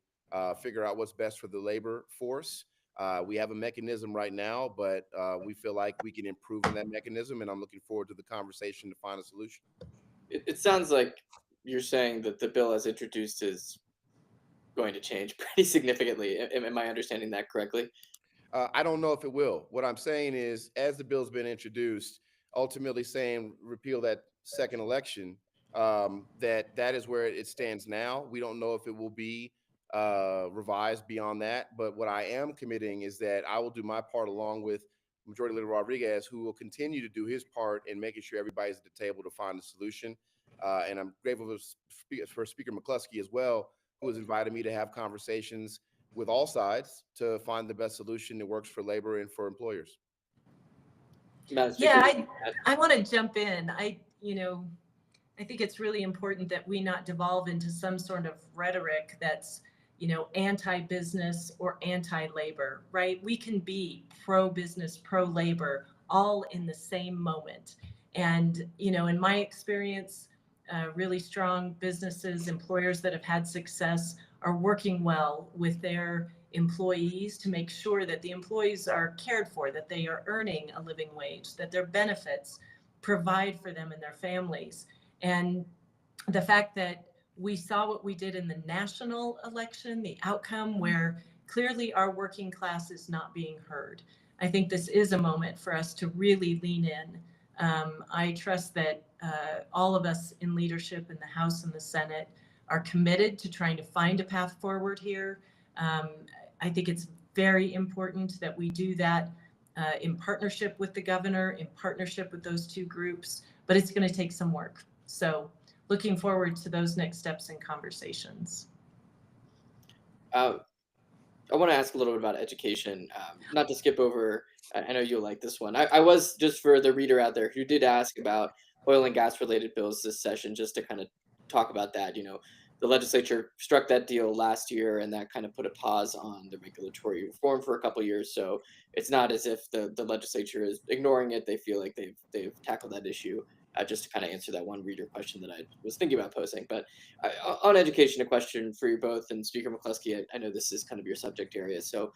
figure out what's best for the labor force. We have a mechanism right now, but we feel like we can improve on that mechanism, and I'm looking forward to the conversation to find a solution. It sounds like you're saying that the bill as introduced is going to change pretty significantly. Am I understanding that correctly? I don't know if it will. What I'm saying is, as the bill's been introduced, ultimately saying repeal that second election, that is where it stands now. We don't know if it will be revised beyond that. But what I am committing is that I will do my part along with Majority Leader Rodriguez, who will continue to do his part in making sure everybody's at the table to find a solution. And I'm grateful for Speaker McCluskie as well, who has invited me to have conversations with all sides to find the best solution that works for labor and for employers. Yeah, I want to jump in. You know, I think it's really important that we not devolve into some sort of rhetoric that's, anti-business or anti-labor, right? We can be pro-business, pro-labor, all in the same moment. And, in my experience, really strong businesses, employers that have had success are working well with their employees to make sure that the employees are cared for, that they are earning a living wage, that their benefits provide for them and their families. And the fact that we saw what we did in the national election, the outcome where clearly our working class is not being heard. I think this is a moment for us to really lean in. I trust that all of us in leadership in the House and the Senate are committed to trying to find a path forward here. I think it's very important that we do that in partnership with the governor, in partnership with those two groups, but it's going to take some work. So looking forward to those next steps and conversations. I want to ask a little bit about education, not to skip over. I know you'll like this one. I was, just for the reader out there who did ask about oil and gas related bills this session, just to kind of talk about that. The legislature struck that deal last year, and that kind of put a pause on the regulatory reform for a couple of years. So it's not as if the legislature is ignoring it. They feel like they've tackled that issue. Just to kind of answer that one reader question that I was thinking about posing. But on education, a question for you both, and Speaker McCluskie, I know this is kind of your subject area, so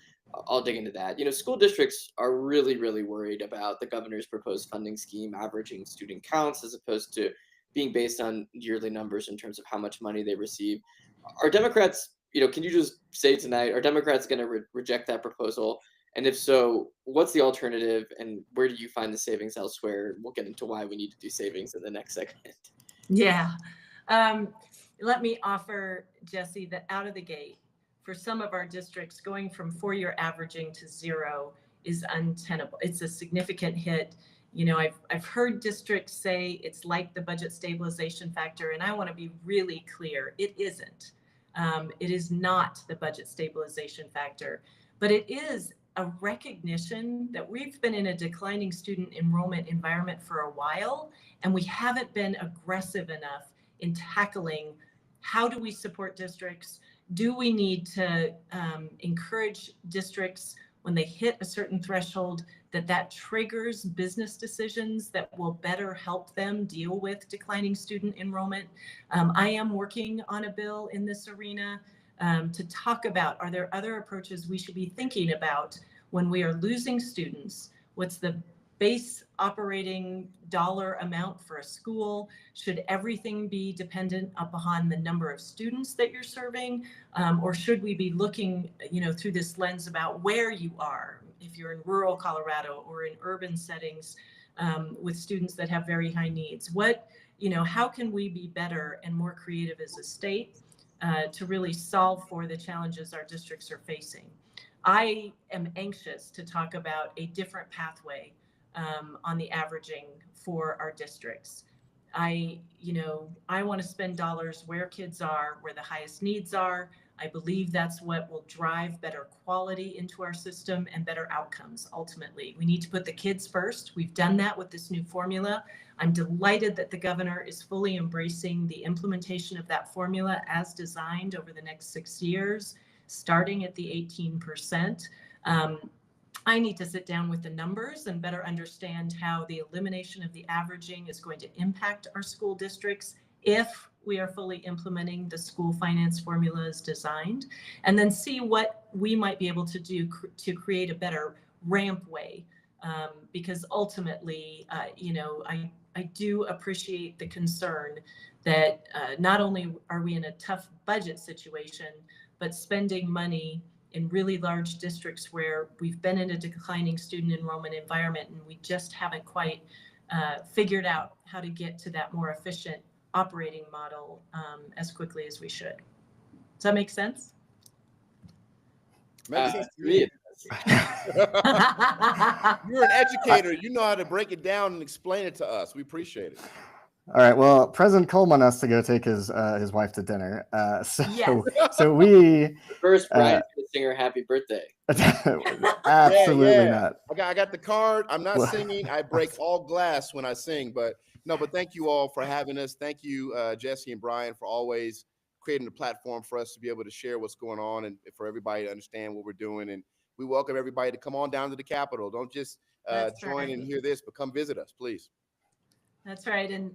I'll dig into that. School districts are really, really worried about the governor's proposed funding scheme averaging student counts as opposed to being based on yearly numbers in terms of how much money they receive. Are Democrats, can you just say tonight, are Democrats going to reject that proposal? And if so, what's the alternative, and where do you find the savings elsewhere? We'll get into why we need to do savings in the next segment. Yeah. Let me offer, Jesse, that out of the gate, for some of our districts, going from 4-year averaging to 0 is untenable. It's a significant hit. I've heard districts say it's like the budget stabilization factor, and I want to be really clear. It isn't. It is not the budget stabilization factor, but it is a recognition that we've been in a declining student enrollment environment for a while, and we haven't been aggressive enough in tackling how do we support districts? Do we need to encourage districts when they hit a certain threshold that triggers business decisions that will better help them deal with declining student enrollment? I am working on a bill in this arena to talk about, are there other approaches we should be thinking about when we are losing students? What's the base operating dollar amount for a school? Should everything be dependent upon the number of students that you're serving? Or should we be looking, through this lens about where you are, if you're in rural Colorado or in urban settings with students that have very high needs? How can we be better and more creative as a state to really solve for the challenges our districts are facing? I am anxious to talk about a different pathway on the averaging for our districts. I want to spend dollars where kids are, where the highest needs are. I believe that's what will drive better quality into our system and better outcomes. Ultimately, we need to put the kids first. We've done that with this new formula. I'm delighted that the governor is fully embracing the implementation of that formula as designed over the next 6 years, starting at the 18%. I need to sit down with the numbers and better understand how the elimination of the averaging is going to impact our school districts if we are fully implementing the school finance formula as designed, and then see what we might be able to do to create a better rampway. Because ultimately, I do appreciate the concern that not only are we in a tough budget situation, but spending money in really large districts where we've been in a declining student enrollment environment and we just haven't quite figured out how to get to that more efficient operating model as quickly as we should. Does that make sense? Makes sense to me. You're an educator. You know how to break it down and explain it to us. We appreciate it. All right. Well, President Coleman has to go take his wife to dinner. So we First, Brian's gonna sing her happy birthday. Absolutely Yeah. not. I got the card. I'm not singing. I break all glass when I sing, but No, but thank you all for having us. Thank you, Jesse and Brian, for always creating a platform for us to be able to share what's going on and for everybody to understand what we're doing. And we welcome everybody to come on down to the Capitol. Don't just join and hear this, but come visit us, please. That's right. And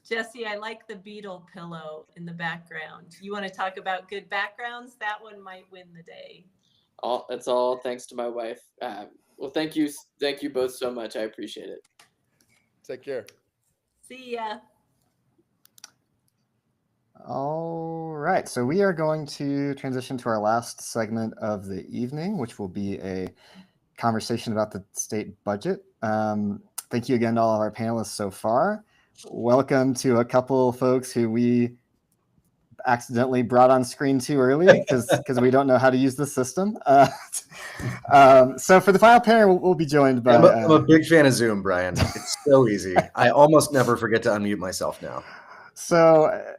Jesse, I like the beetle pillow in the background. You want to talk about good backgrounds? That one might win the day. It's all thanks to my wife. Well, thank you both so much. I appreciate it. Take care. See ya. All right, so we are going to transition to our last segment of the evening, which will be a conversation about the state budget. Thank you again to all of our panelists so far. Welcome to a couple folks who we accidentally brought on screen too early because we don't know how to use the system. So for the final panel, we'll be joined by... I'm a big fan of Zoom, Brian. It's so easy. I almost never forget to unmute myself now. So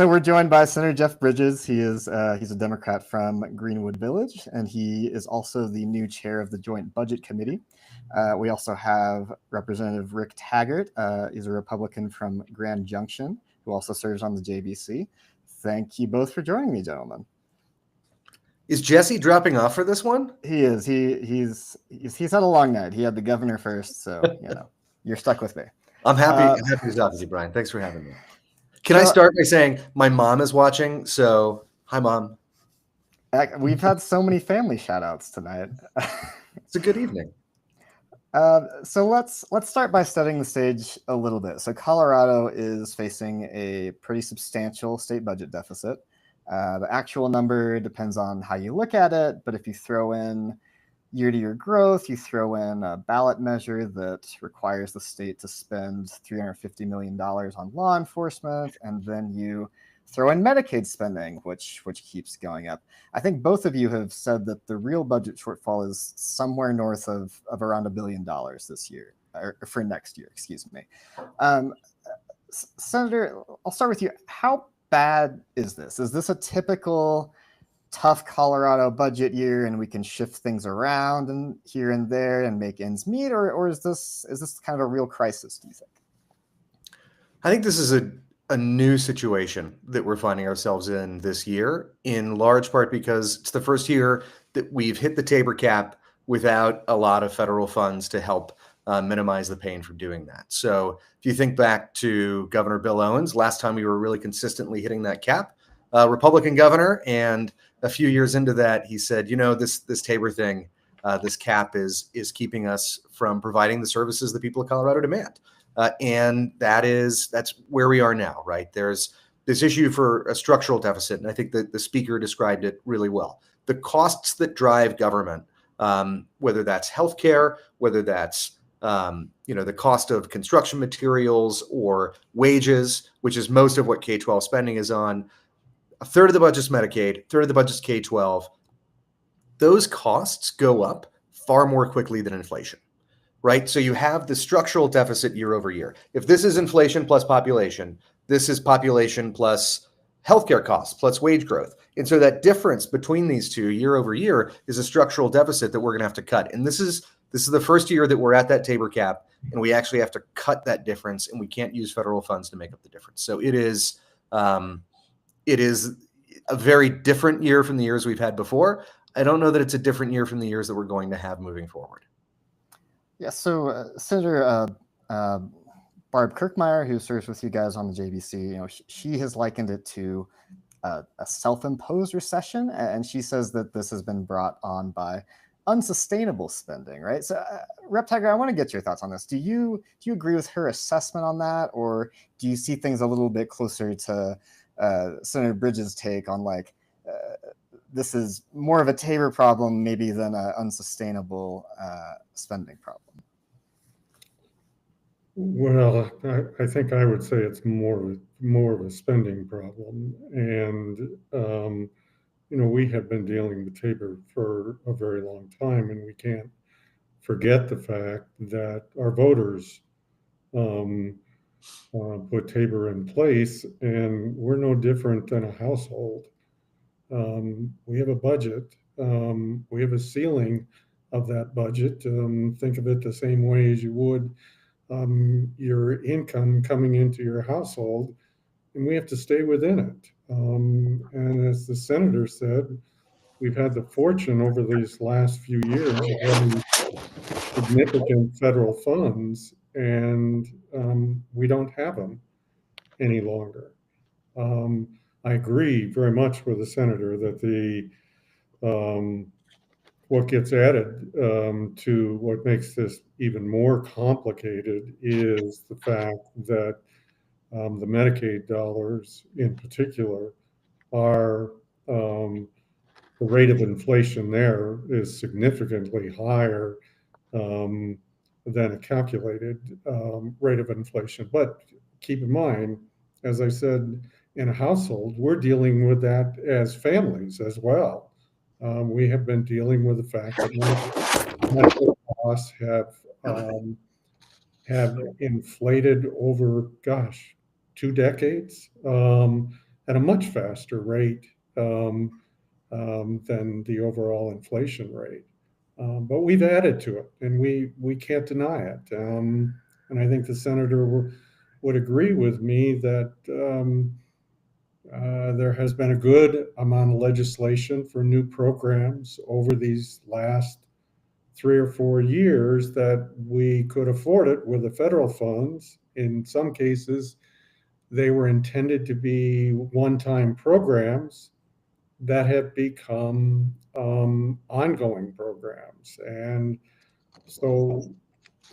we're joined by Senator Jeff Bridges. He's a Democrat from Greenwood Village, and he is also the new chair of the Joint Budget Committee. We also have Representative Rick Taggart. He's a Republican from Grand Junction, who also serves on the JBC. Thank you both for joining me, gentlemen. Is Jesse dropping off for this one? He is. He's had a long night. He had the governor first, so you're stuck with me. I'm happy to talk with you, Brian. Thanks for having me. Can I start by saying my mom is watching? So, hi, Mom. We've had so many family shout outs tonight. It's a good evening. So let's start by setting the stage a little bit. So Colorado is facing a pretty substantial state budget deficit. The actual number depends on how you look at it, but if you throw in year-to-year growth, you throw in a ballot measure that requires the state to spend $350 million on law enforcement, and then you throw in Medicaid spending, which keeps going up. I think both of you have said that the real budget shortfall is somewhere north of around $1 billion this year, or for next year, excuse me. Senator, I'll start with you. How bad is this? Is this a typical tough Colorado budget year and we can shift things around and here and there and make ends meet, or is this kind of a real crisis, do you think? I think this is a new situation that we're finding ourselves in this year, in large part because it's the first year that we've hit the Tabor cap without a lot of federal funds to help minimize the pain from doing that. So if you think back to Governor Bill Owens, last time we were really consistently hitting that cap, Republican governor, and a few years into that, he said, this Tabor thing, this cap is keeping us from providing the services that people of Colorado demand. And that's where we are now, right? There's this issue for a structural deficit, and I think that the speaker described it really well. The costs that drive government, whether that's healthcare, whether that's the cost of construction materials or wages, which is most of what K-12 spending is on. A third of the budget's Medicaid, a third of the budget's K-12. Those costs go up far more quickly than inflation, right? So you have the structural deficit year over year. If this is inflation plus population, this is population plus healthcare costs plus wage growth. And so that difference between these two year over year is a structural deficit that we're going to have to cut. And this is the first year that we're at that Tabor cap, and we actually have to cut that difference, and we can't use federal funds to make up the difference. So it is a very different year from the years we've had before. I don't know that it's a different year from the years that we're going to have moving forward. Yeah, so Senator Barb Kirkmeyer, who serves with you guys on the JBC, she has likened it to a self-imposed recession, and she says that this has been brought on by unsustainable spending, right? So, Rep. Taggart, I want to get your thoughts on this. Do you agree with her assessment on that, or do you see things a little bit closer to Senator Bridges' take on this is more of a Tabor problem maybe than an unsustainable spending problem? Well, I think I would say it's more of a spending problem, and we have been dealing with Tabor for a very long time, and we can't forget the fact that our voters put Tabor in place, and we're no different than a household. We have a budget. We have a ceiling of that budget. Think of it the same way as you would your income coming into your household, and we have to stay within it. And as the senator said, we've had the fortune over these last few years of having significant federal funds, and we don't have them any longer. I agree very much with the senator that what gets added to what makes this even more complicated is the fact that the Medicaid dollars in particular are the rate of inflation there is significantly higher than a calculated rate of inflation. But keep in mind, as I said, in a household, we're dealing with that as families as well. We have been dealing with the fact that medical costs have inflated over, 2 decades at a much faster rate than the overall inflation rate. But we've added to it, and we can't deny it. And I think the senator would agree with me that there has been a good amount of legislation for new programs over these last 3 or 4 years that we could afford it with the federal funds. In some cases, they were intended to be one-time programs that have become ongoing programs. And so,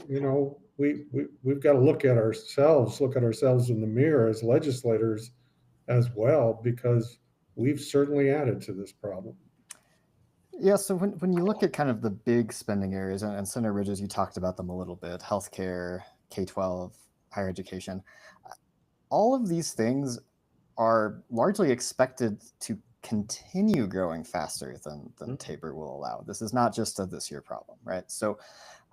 we've got to look at ourselves in the mirror as legislators as well, because we've certainly added to this problem. Yeah, so when you look at kind of the big spending areas, and Senator Ridges, you talked about them a little bit, healthcare, K-12, higher education, all of these things are largely expected to continue growing faster than Tabor will allow. This is not just a this year problem, right? So,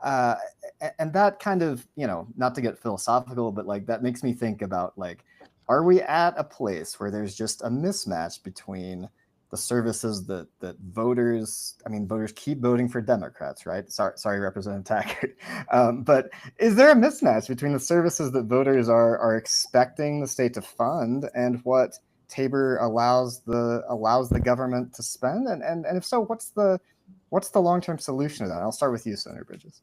and that kind of, not to get philosophical, but like that makes me think about like, are we at a place where there's just a mismatch between the services that voters keep voting for Democrats, right? Sorry, Representative Taggart. But is there a mismatch between the services that voters are expecting the state to fund and what Tabor allows the government to spend? And if so, what's the long-term solution to that? I'll start with you, Senator Bridges.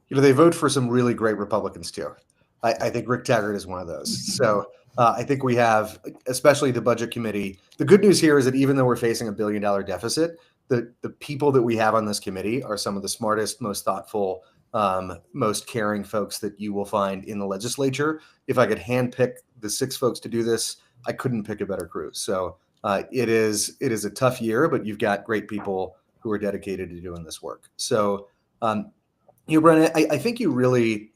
They vote for some really great Republicans too. I think Rick Taggart is one of those. So I think we have, especially the budget committee. The good news here is that even though we're facing $1 billion deficit, the people that we have on this committee are some of the smartest, most thoughtful, most caring folks that you will find in the legislature. If I could handpick the 6 folks to do this, I couldn't pick a better crew. So it is a tough year, but you've got great people who are dedicated to doing this work. So, Brennan, I think you really.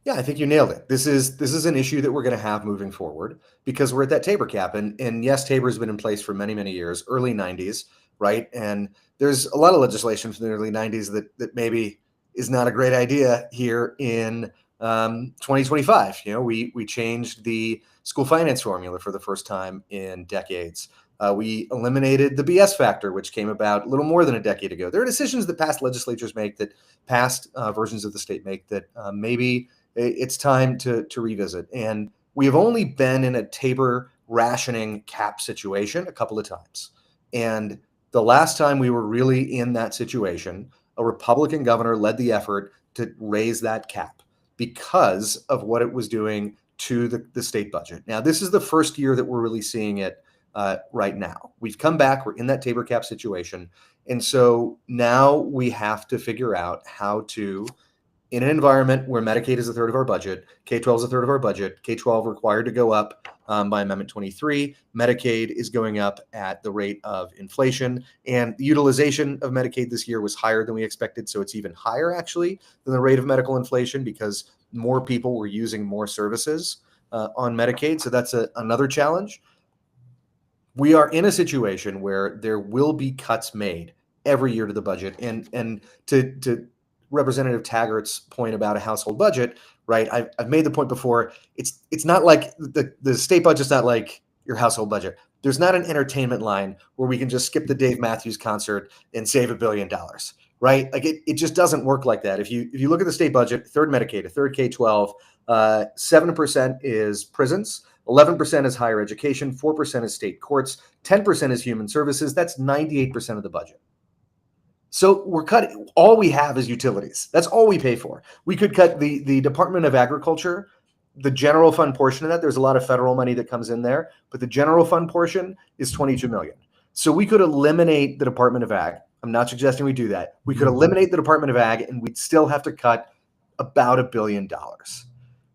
Yeah, I think you nailed it. This is an issue that we're going to have moving forward because we're at that Tabor cap. And yes, Tabor's been in place for many, many years, early 90s, right? And there's a lot of legislation from the early 90s that maybe is not a great idea here in 2025. We changed the school finance formula for the first time in decades. We eliminated the BS factor, which came about a little more than a decade ago. There are decisions that past legislatures make, that past versions of the state make, that maybe it's time to revisit. And we have only been in a Tabor rationing cap situation a couple of times. And the last time we were really in that situation, a Republican governor led the effort to raise that cap because of what it was doing to the state budget. Now, this is the first year that we're really seeing it right now. We've come back, we're in that Tabor cap situation. And so now we have to figure out how to, in an environment where Medicaid is a third of our budget, K-12 is a third of our budget, K-12 required to go up by Amendment 23, Medicaid is going up at the rate of inflation, and the utilization of Medicaid this year was higher than we expected, so it's even higher actually than the rate of medical inflation because more people were using more services on Medicaid, so that's another challenge. We are in a situation where there will be cuts made every year to the budget, and to Representative Taggart's point about a household budget, right? I've made the point before. It's not like the state budget's not like your household budget. There's not an entertainment line where we can just skip the Dave Matthews concert and save $1 billion, right? Like it just doesn't work like that. If you look at the state budget, third Medicaid, a third K-12, 7% is prisons, 11% is higher education, 4% is state courts, 10% is human services. That's 98% of the budget. So we're cutting, all we have is utilities. That's all we pay for. We could cut the Department of Agriculture, the general fund portion of that. There's a lot of federal money that comes in there, but the general fund portion is $22 million. So we could eliminate the Department of Ag. I'm not suggesting we do that. We could eliminate the Department of Ag and we'd still have to cut about $1 billion.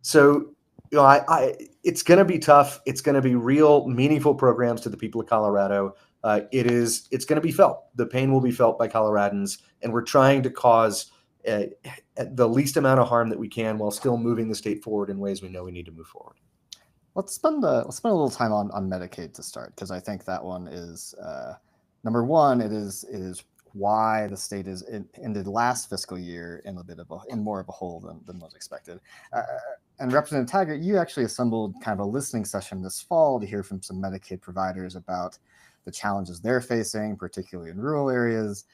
So, you know, it's going to be tough. It's going to be real meaningful programs to the people of Colorado. It's going to be felt. The pain will be felt by Coloradans, and we're trying to cause the least amount of harm that we can while still moving the state forward in ways we know we need to move forward. Let's spend a little time on Medicaid to start, because I think that one is number one. It is why the state is ended last fiscal year in more of a hole than was expected. And Representative Taggart, you actually assembled kind of a listening session this fall to hear from some Medicaid providers about the challenges they're facing, particularly in rural areas.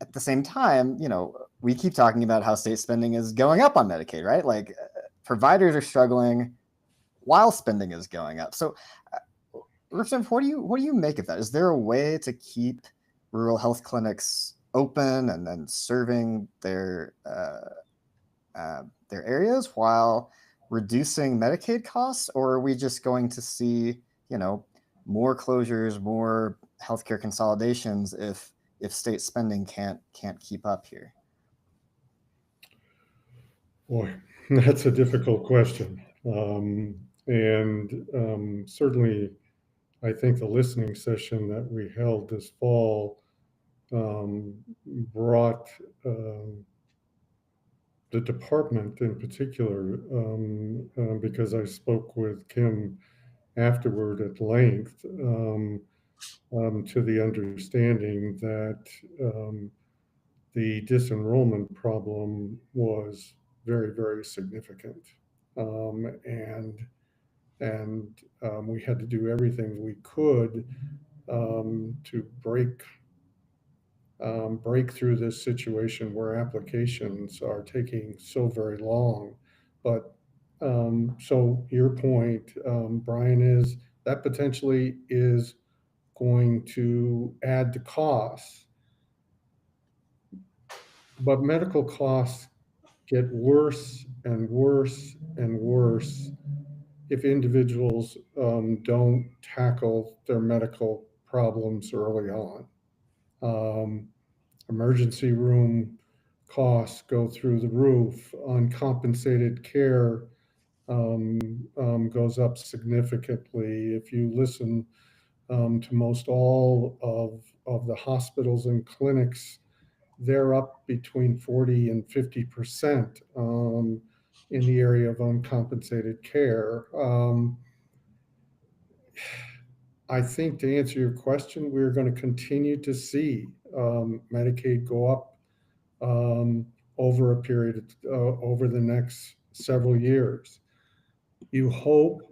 At the same time, you know, we keep talking about how state spending is going up on Medicaid, right? Like providers are struggling while spending is going up. So, Representative, what do you make of that? Is there a way to keep rural health clinics open and then serving their areas while reducing Medicaid costs, or are we just going to see, you know, more closures, more healthcare consolidations if state spending can't keep up here? Boy, that's a difficult question. Certainly, I think the listening session that we held this fall brought the department in particular, because I spoke with Kim afterward at length, to the understanding that the disenrollment problem was very, very significant. We had to do everything we could to break through this situation where applications are taking so very long. But so your point, Brian, is that potentially is going to add to costs. But medical costs get worse and worse and worse if individuals don't tackle their medical problems early on. Emergency room costs go through the roof. Uncompensated care goes up significantly. If you listen to most all of the hospitals and clinics, they're up between 40 and 50% in the area of uncompensated care. I think, to answer your question, we're going to continue to see Medicaid go up over a period over the next several years. You hope,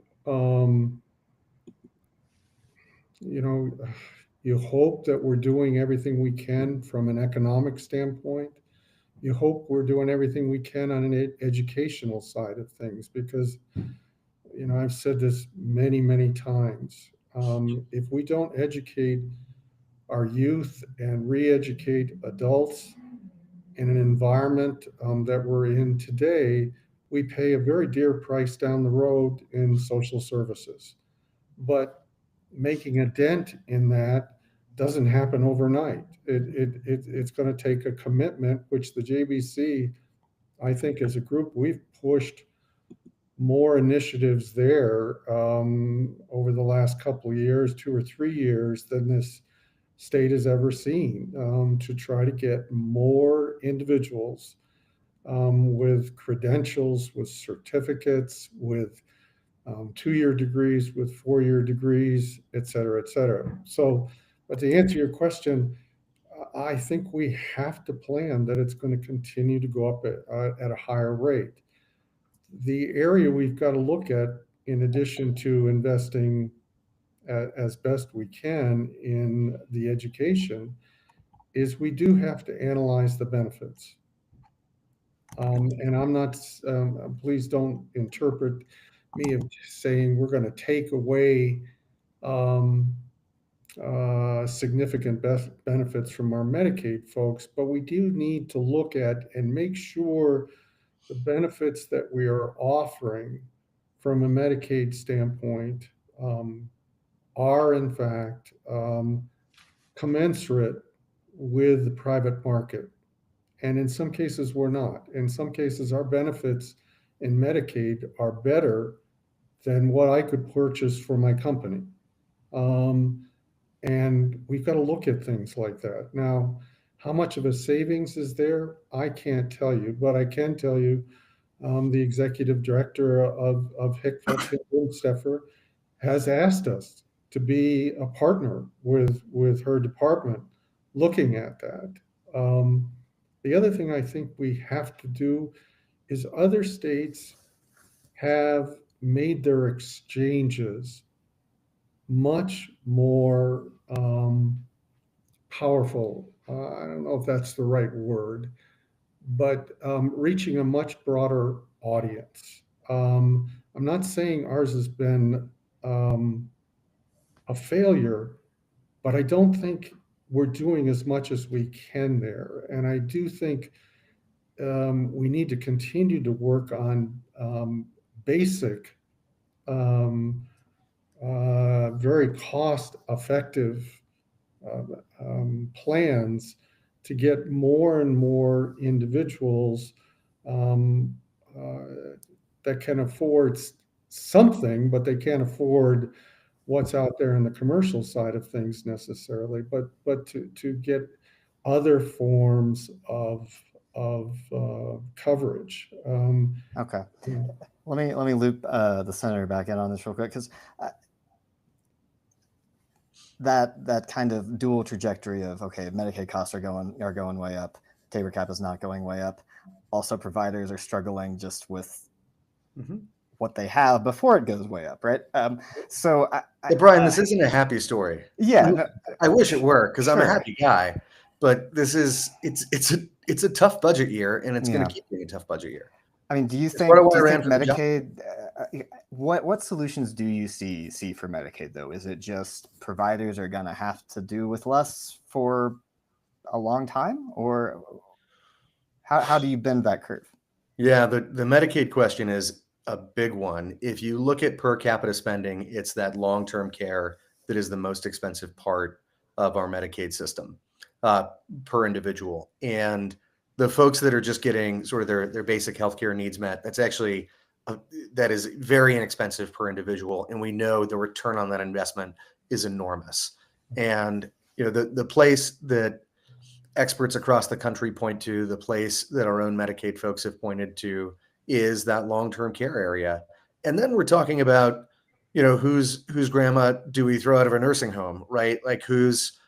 you hope that we're doing everything we can from an economic standpoint. You hope we're doing everything we can on an educational side of things, because, you know, I've said this many, many times. If we don't educate our youth and re-educate adults in an environment that we're in today, we pay a very dear price down the road in social services. But making a dent in that doesn't happen overnight. It's going to take a commitment, which the JBC, I think as a group, we've pushed more initiatives there over the last couple of years, 2 or 3 years, than this state has ever seen, to try to get more individuals with credentials, with certificates, with 2-year degrees, with 4-year degrees, et cetera, et cetera. So, but to answer your question, I think we have to plan that it's going to continue to go up at a higher rate. The area we've got to look at, in addition to investing as best we can in the education, is we do have to analyze the benefits. And I'm not, please don't interpret me of saying we're going to take away significant benefits from our Medicaid folks, but we do need to look at and make sure the benefits that we are offering from a Medicaid standpoint are in fact commensurate with the private market. And in some cases, we're not. In some cases, our benefits in Medicaid are better than what I could purchase for my company. And we've got to look at things like that. Now, how much of a savings is there? I can't tell you, but I can tell you the executive director of HICFA has asked us to be a partner with her department looking at that. The other thing I think we have to do is other states have made their exchanges much more powerful. I don't know if that's the right word, but reaching a much broader audience. I'm not saying ours has been a failure, but I don't think we're doing as much as we can there. And I do think we need to continue to work on basic, very cost-effective plans to get more and more individuals that can afford something, but they can't afford what's out there in the commercial side of things necessarily, but to get other forms of coverage. Okay. Let me loop the senator back in on this real quick, because that kind of dual trajectory of, okay, Medicaid costs are going way up, Tabor cap is not going way up. Also, providers are struggling just with what they have before it goes way up, right? So, Brian, this isn't a happy story. Yeah, no, I wish it were, because I'm a sure. happy guy. But this is it's a tough budget year, and it's going to keep being a tough budget year. I mean, do you think Medicaid? What solutions do you see for Medicaid though? Is it just providers are going to have to do with less for a long time, or how do you bend that curve? Yeah, the Medicaid question is a big one. If you look at per capita spending, it's that long-term care that is the most expensive part of our Medicaid system per individual. And the folks that are just getting sort of their basic healthcare needs met, that's actually that is very inexpensive per individual. And we know the return on that investment is enormous. And the place that experts across the country point to, the place that our own Medicaid folks have pointed to, is that long-term care area. And then we're talking about, whose grandma do we throw out of a nursing home, right? Like whose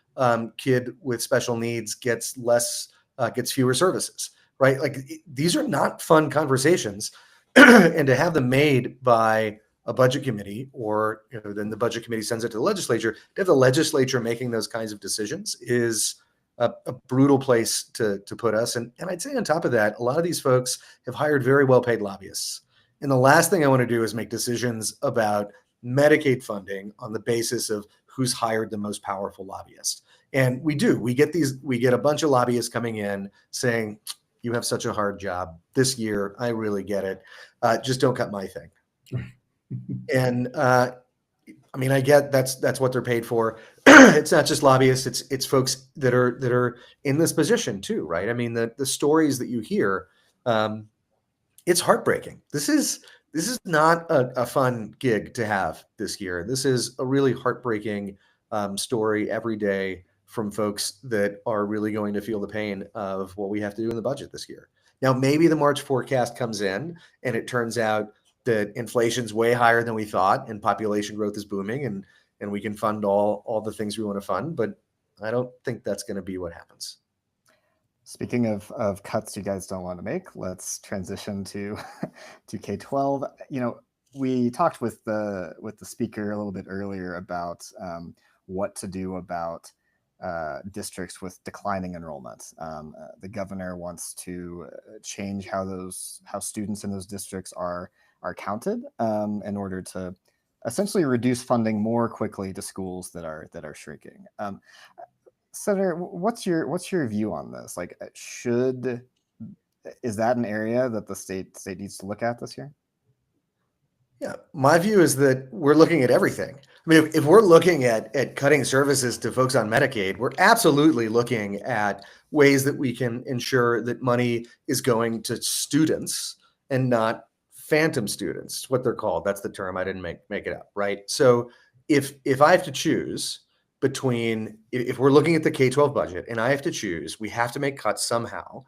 kid with special needs gets fewer services, right? Like these are not fun conversations. And to have them made by a budget committee, or then the budget committee sends it to the legislature, to have the legislature making those kinds of decisions is a brutal place to put us. And I'd say on top of that, a lot of these folks have hired very well-paid lobbyists. And the last thing I want to do is make decisions about Medicaid funding on the basis of who's hired the most powerful lobbyist. And we get a bunch of lobbyists coming in saying, you have such a hard job this year. I really get it. Just don't cut my thing. And I get that's what they're paid for. It's not just lobbyists. It's folks that are in this position too, right? I mean, the stories that you hear, it's heartbreaking. This is not a fun gig to have this year. This is a really heartbreaking story every day from folks that are really going to feel the pain of what we have to do in the budget this year. Now, maybe the March forecast comes in and it turns out that inflation's way higher than we thought and population growth is booming and we can fund all the things we want to fund, but I don't think that's going to be what happens. Speaking of cuts you guys don't want to make, let's transition to K-12. We talked with the speaker a little bit earlier about what to do about districts with declining enrollment. The governor wants to change how students in those districts are counted in order to essentially reduce funding more quickly to schools that are shrinking. Senator, what's your view on this? Like, is that an area that the state needs to look at this year? Yeah, my view is that we're looking at everything. I mean, if we're looking at cutting services to folks on Medicaid, we're absolutely looking at ways that we can ensure that money is going to students and not phantom students, what they're called. That's the term. I didn't make it up, right? So if I have to choose between, if we're looking at the K-12 budget and I have to choose, we have to make cuts somehow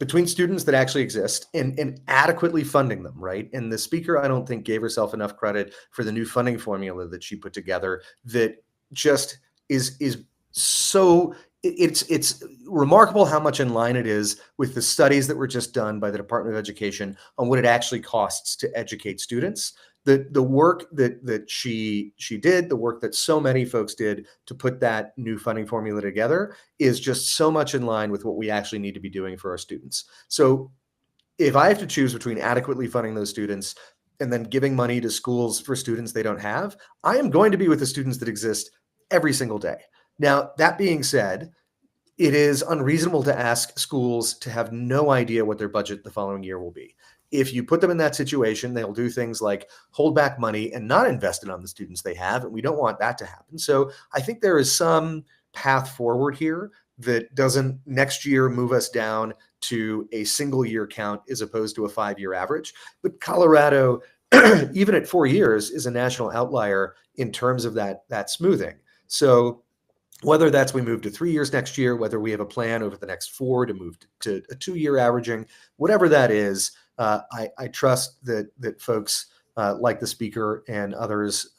between students that actually exist and adequately funding them, right? And the speaker, I don't think, gave herself enough credit for the new funding formula that she put together that just is so, it's remarkable how much in line it is with the studies that were just done by the Department of Education on what it actually costs to educate students. The work that she did, the work that so many folks did to put that new funding formula together is just so much in line with what we actually need to be doing for our students. So if I have to choose between adequately funding those students and then giving money to schools for students they don't have, I am going to be with the students that exist every single day. Now, that being said, it is unreasonable to ask schools to have no idea what their budget the following year will be. If you put them in that situation, they'll do things like hold back money and not invest it on the students they have. And we don't want that to happen. So I think there is some path forward here that doesn't next year move us down to a single year count as opposed to a 5-year average. But Colorado, even at 4 years, is a national outlier in terms of that smoothing. So whether that's we move to 3 years next year, whether we have a plan over the next 4 to move to a 2-year averaging, whatever that is, I trust that folks like the speaker and others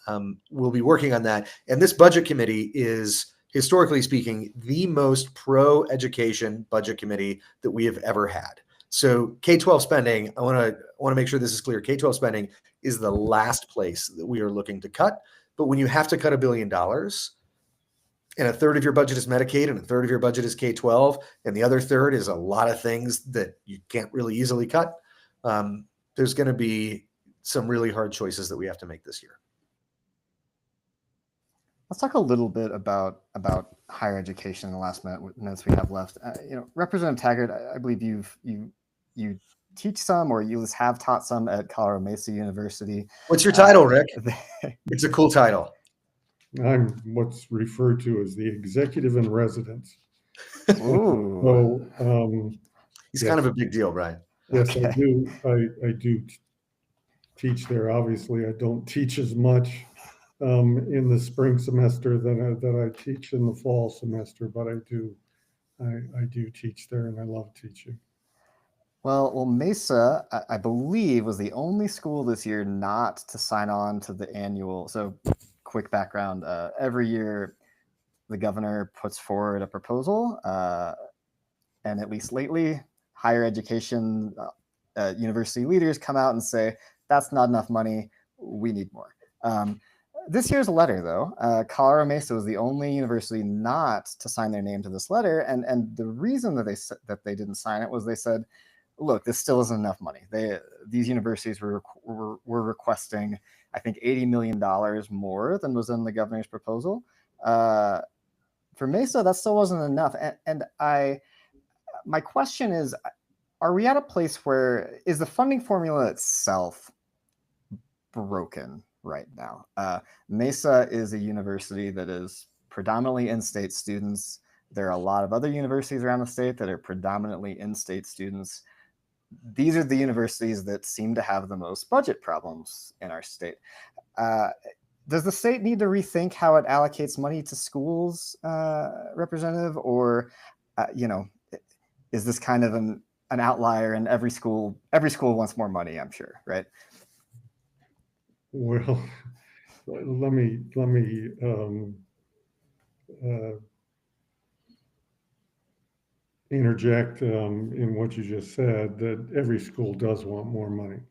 will be working on that. And this budget committee is, historically speaking, the most pro-education budget committee that we have ever had. So K-12 spending, I want to make sure this is clear. K-12 spending is the last place that we are looking to cut. But when you have to cut $1 billion, and a third of your budget is Medicaid and a third of your budget is K-12, and the other third is a lot of things that you can't really easily cut, there's going to be some really hard choices that we have to make this year. Let's talk a little bit about higher education in the last minutes we have left. Representative Taggart, I believe you teach some, or you have taught some at Colorado Mesa University. What's your title, Rick? It's a cool title. I'm what's referred to as the executive in residence. Ooh. So he's kind of a big deal, Brian. Yes, Okay. I do teach there. Obviously, I don't teach as much in the spring semester that I teach in the fall semester, but I do teach there, and I love teaching. Well, Mesa, I believe, was the only school this year not to sign on to the annual. So, quick background: every year, the governor puts forward a proposal, and at least lately, higher education university leaders come out and say, "That's not enough money. We need more." This year's letter, though, Colorado Mesa was the only university not to sign their name to this letter, and the reason that they didn't sign it was they said, look, this still isn't enough money. These universities were requesting, I think, $80 million more than was in the governor's proposal. For Mesa, that still wasn't enough. And my question is, are we at a place where is the funding formula itself broken right now? Mesa is a university that is predominantly in-state students. There are a lot of other universities around the state that are predominantly in-state students. These are the universities that seem to have the most budget problems in our state. Does the state need to rethink how it allocates money to schools, Representative, or is this kind of an outlier, and every school wants more money, I'm sure, right? Well, let me interject in what you just said, that every school does want more money.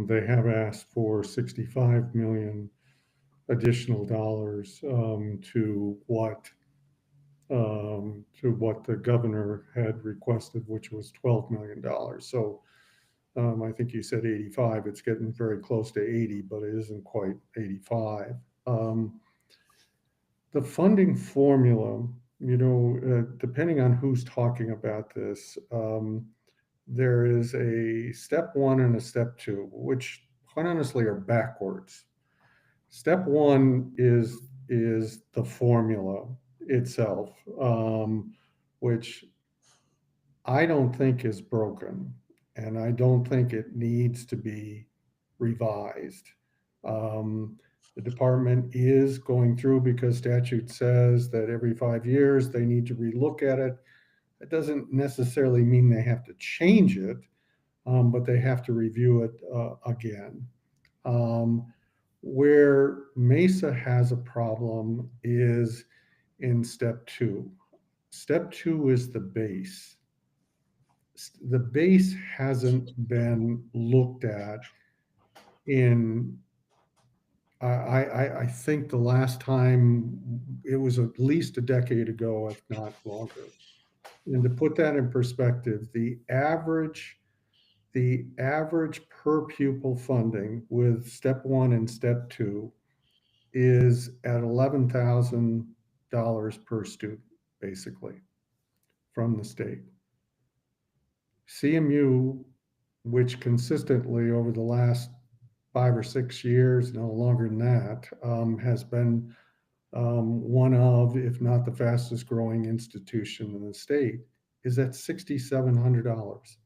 They have asked for $65 million additional dollars to what the governor had requested, which was $12 million. So I think you said 85. It's getting very close to 80, but it isn't quite 85. The funding formula, depending on who's talking about this, there is a step one and a step two, which quite honestly are backwards. Step one is the formula itself, which I don't think is broken, and I don't think it needs to be revised. The department is going through, because statute says that every 5 years they need to relook at it. It doesn't necessarily mean they have to change it, but they have to review it again. Where Mesa has a problem is in step two. Step two is the base. The base hasn't been looked at in, I think the last time it was at least a decade ago, if not longer. And to put that in perspective, the average per pupil funding with step one and step two is at $11,000 per student, basically, from the state. CMU, which consistently over the last 5 or 6 years, no longer than that, has been one of, if not the fastest growing institution in the state, is at $6,700.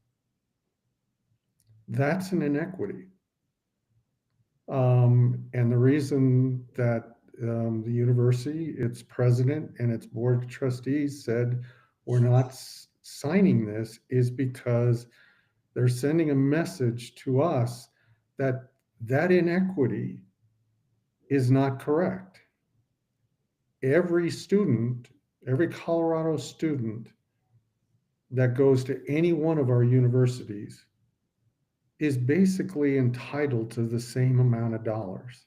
That's an inequity. And the reason that the university, its president and its board of trustees said we're not signing this is because they're sending a message to us that that inequity is not correct. Every student, every Colorado student that goes to any one of our universities is basically entitled to the same amount of dollars.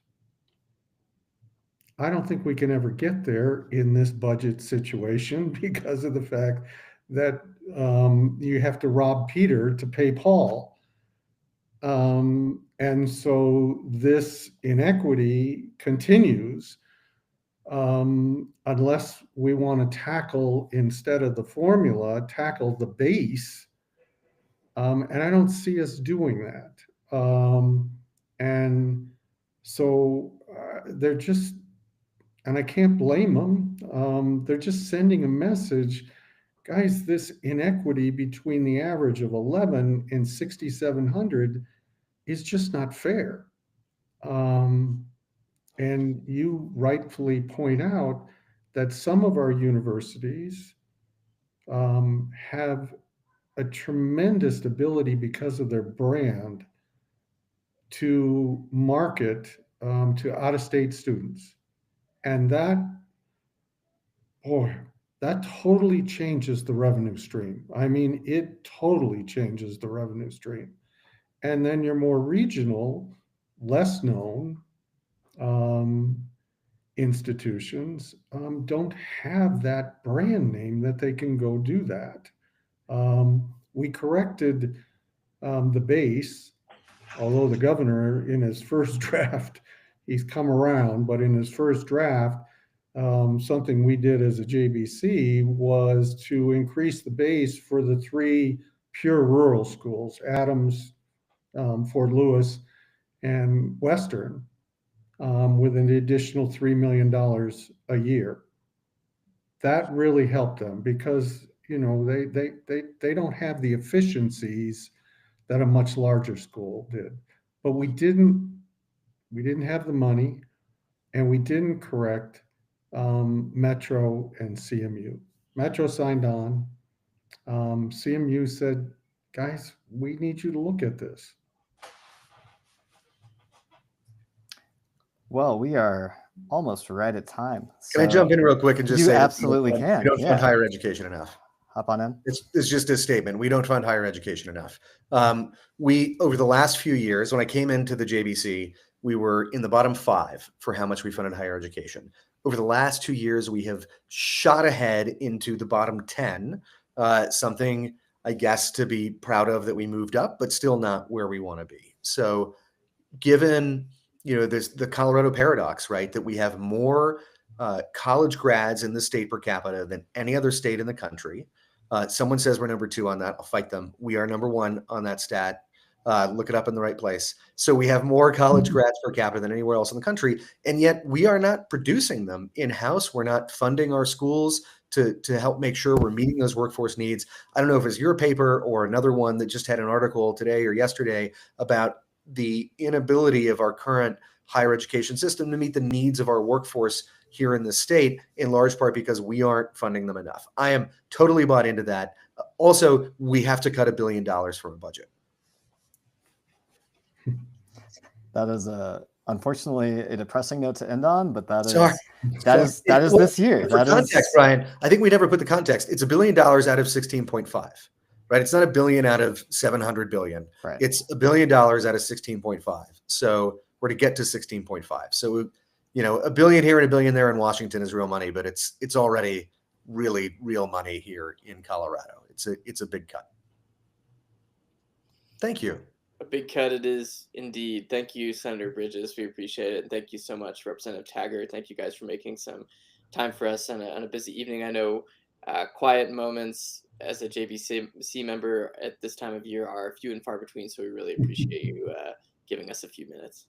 I don't think we can ever get there in this budget situation because of the fact that you have to rob Peter to pay Paul. And so this inequity continues unless we want to tackle, instead of the formula, tackle the base. And I don't see us doing that. And so they're just, and I can't blame them. They're just sending a message, guys, this inequity between the average of 11 and 6,700 is just not fair. And you rightfully point out that some of our universities have a tremendous ability, because of their brand, to market to out-of-state students. And that totally changes the revenue stream. I mean, it totally changes the revenue stream. And then your more regional, less known institutions don't have that brand name that they can go do that. We corrected the base, although the governor in his first draft, he's come around, but in his first draft, something we did as a JBC was to increase the base for the 3 pure rural schools, Adams, Fort Lewis, and Western, with an additional $3 million a year. That really helped them because, they don't have the efficiencies that a much larger school did. But we didn't have the money, and we didn't correct Metro and CMU. Metro signed on. CMU said, guys, we need you to look at this. Well, we are almost right at time. Can I jump in real quick and just say absolutely can. We don't fund higher education enough. Hop on in. It's just a statement. We don't fund higher education enough. We, over the last few years, when I came into the JBC, we were in the bottom 5 for how much we funded higher education. Over the last 2 years, we have shot ahead into the bottom 10, something I guess to be proud of that we moved up, but still not where we want to be. So given, the Colorado paradox, right, that we have more college grads in the state per capita than any other state in the country. Someone says we're number 2 on that. I'll fight them. We are number 1 on that stat. Look it up in the right place. So we have more college grads per capita than anywhere else in the country, and yet we are not producing them in-house. We're not funding our schools to help make sure we're meeting those workforce needs. I don't know if it's your paper or another one that just had an article today or yesterday about the inability of our current higher education system to meet the needs of our workforce here in the state, in large part because we aren't funding them enough. I am totally bought into that. Also, we have to cut $1 billion from a budget. That is unfortunately a depressing note to end on, but that Sorry. is this year. For context, Brian, I think we never put the context. It's $1 billion out of 16.5, right? It's not $1 billion out of 700 billion. Right. It's $1 billion out of 16.5. So we're to get to 16.5. So, $1 billion here and $1 billion there in Washington is real money, but it's already really real money here in Colorado. It's a big cut. Thank you. A big cut it is indeed. Thank you, Senator Bridges. We appreciate it. And thank you so much, Representative Taggart. Thank you guys for making some time for us on a busy evening. I know quiet moments as a JBC member at this time of year are few and far between, so we really appreciate you giving us a few minutes.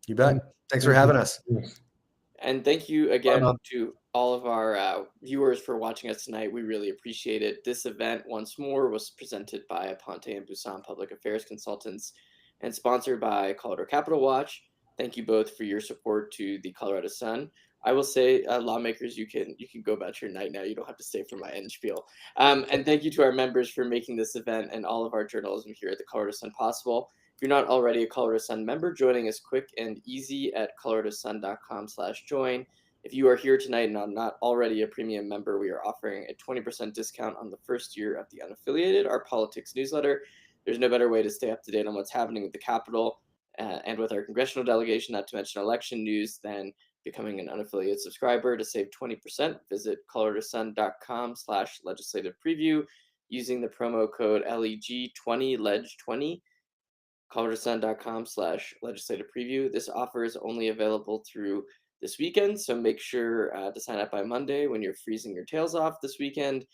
You bet. Thanks for having us. And thank you again to all of our viewers for watching us tonight. We really appreciate it. This event, once more, was presented by Ponte and Busan Public Affairs Consultants and sponsored by Colorado Capital Watch. Thank you both for your support to the Colorado Sun. I will say, lawmakers, you can go about your night now. You don't have to stay for my end spiel. And thank you to our members for making this event and all of our journalism here at the Colorado Sun possible. If you're not already a Colorado Sun member, joining is quick and easy at coloradosun.com/join. If you are here tonight and are not already a premium member, we are offering a 20% discount on the first year of the Unaffiliated, our politics newsletter. There's no better way to stay up to date on what's happening with the Capitol and with our congressional delegation, not to mention election news, than becoming an unaffiliated subscriber. To save 20%, visit coloradosun.com/legislative preview using the promo code LEG20, LEG20. coloradosun.com/legislative preview. This offer is only available through this weekend, so make sure to sign up by Monday when you're freezing your tails off this weekend.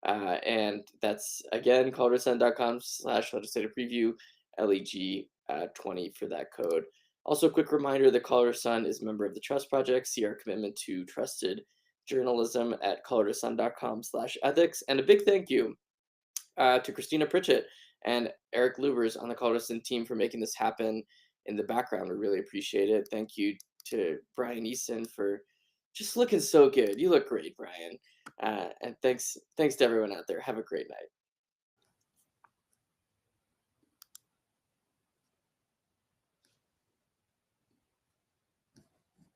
And that's, again, coloradosun.com/legislative preview, LEG20 for that code. Also, a quick reminder, the Colorado Sun is a member of the Trust Project. See our commitment to trusted journalism at coloradosun.com/ethics. And a big thank you to Christina Pritchett and Eric Lubers on the Colorado Sun team for making this happen in the background. We really appreciate it. Thank you to Brian Eason for just looking so good. You look great, Brian. And thanks to everyone out there. Have a great night.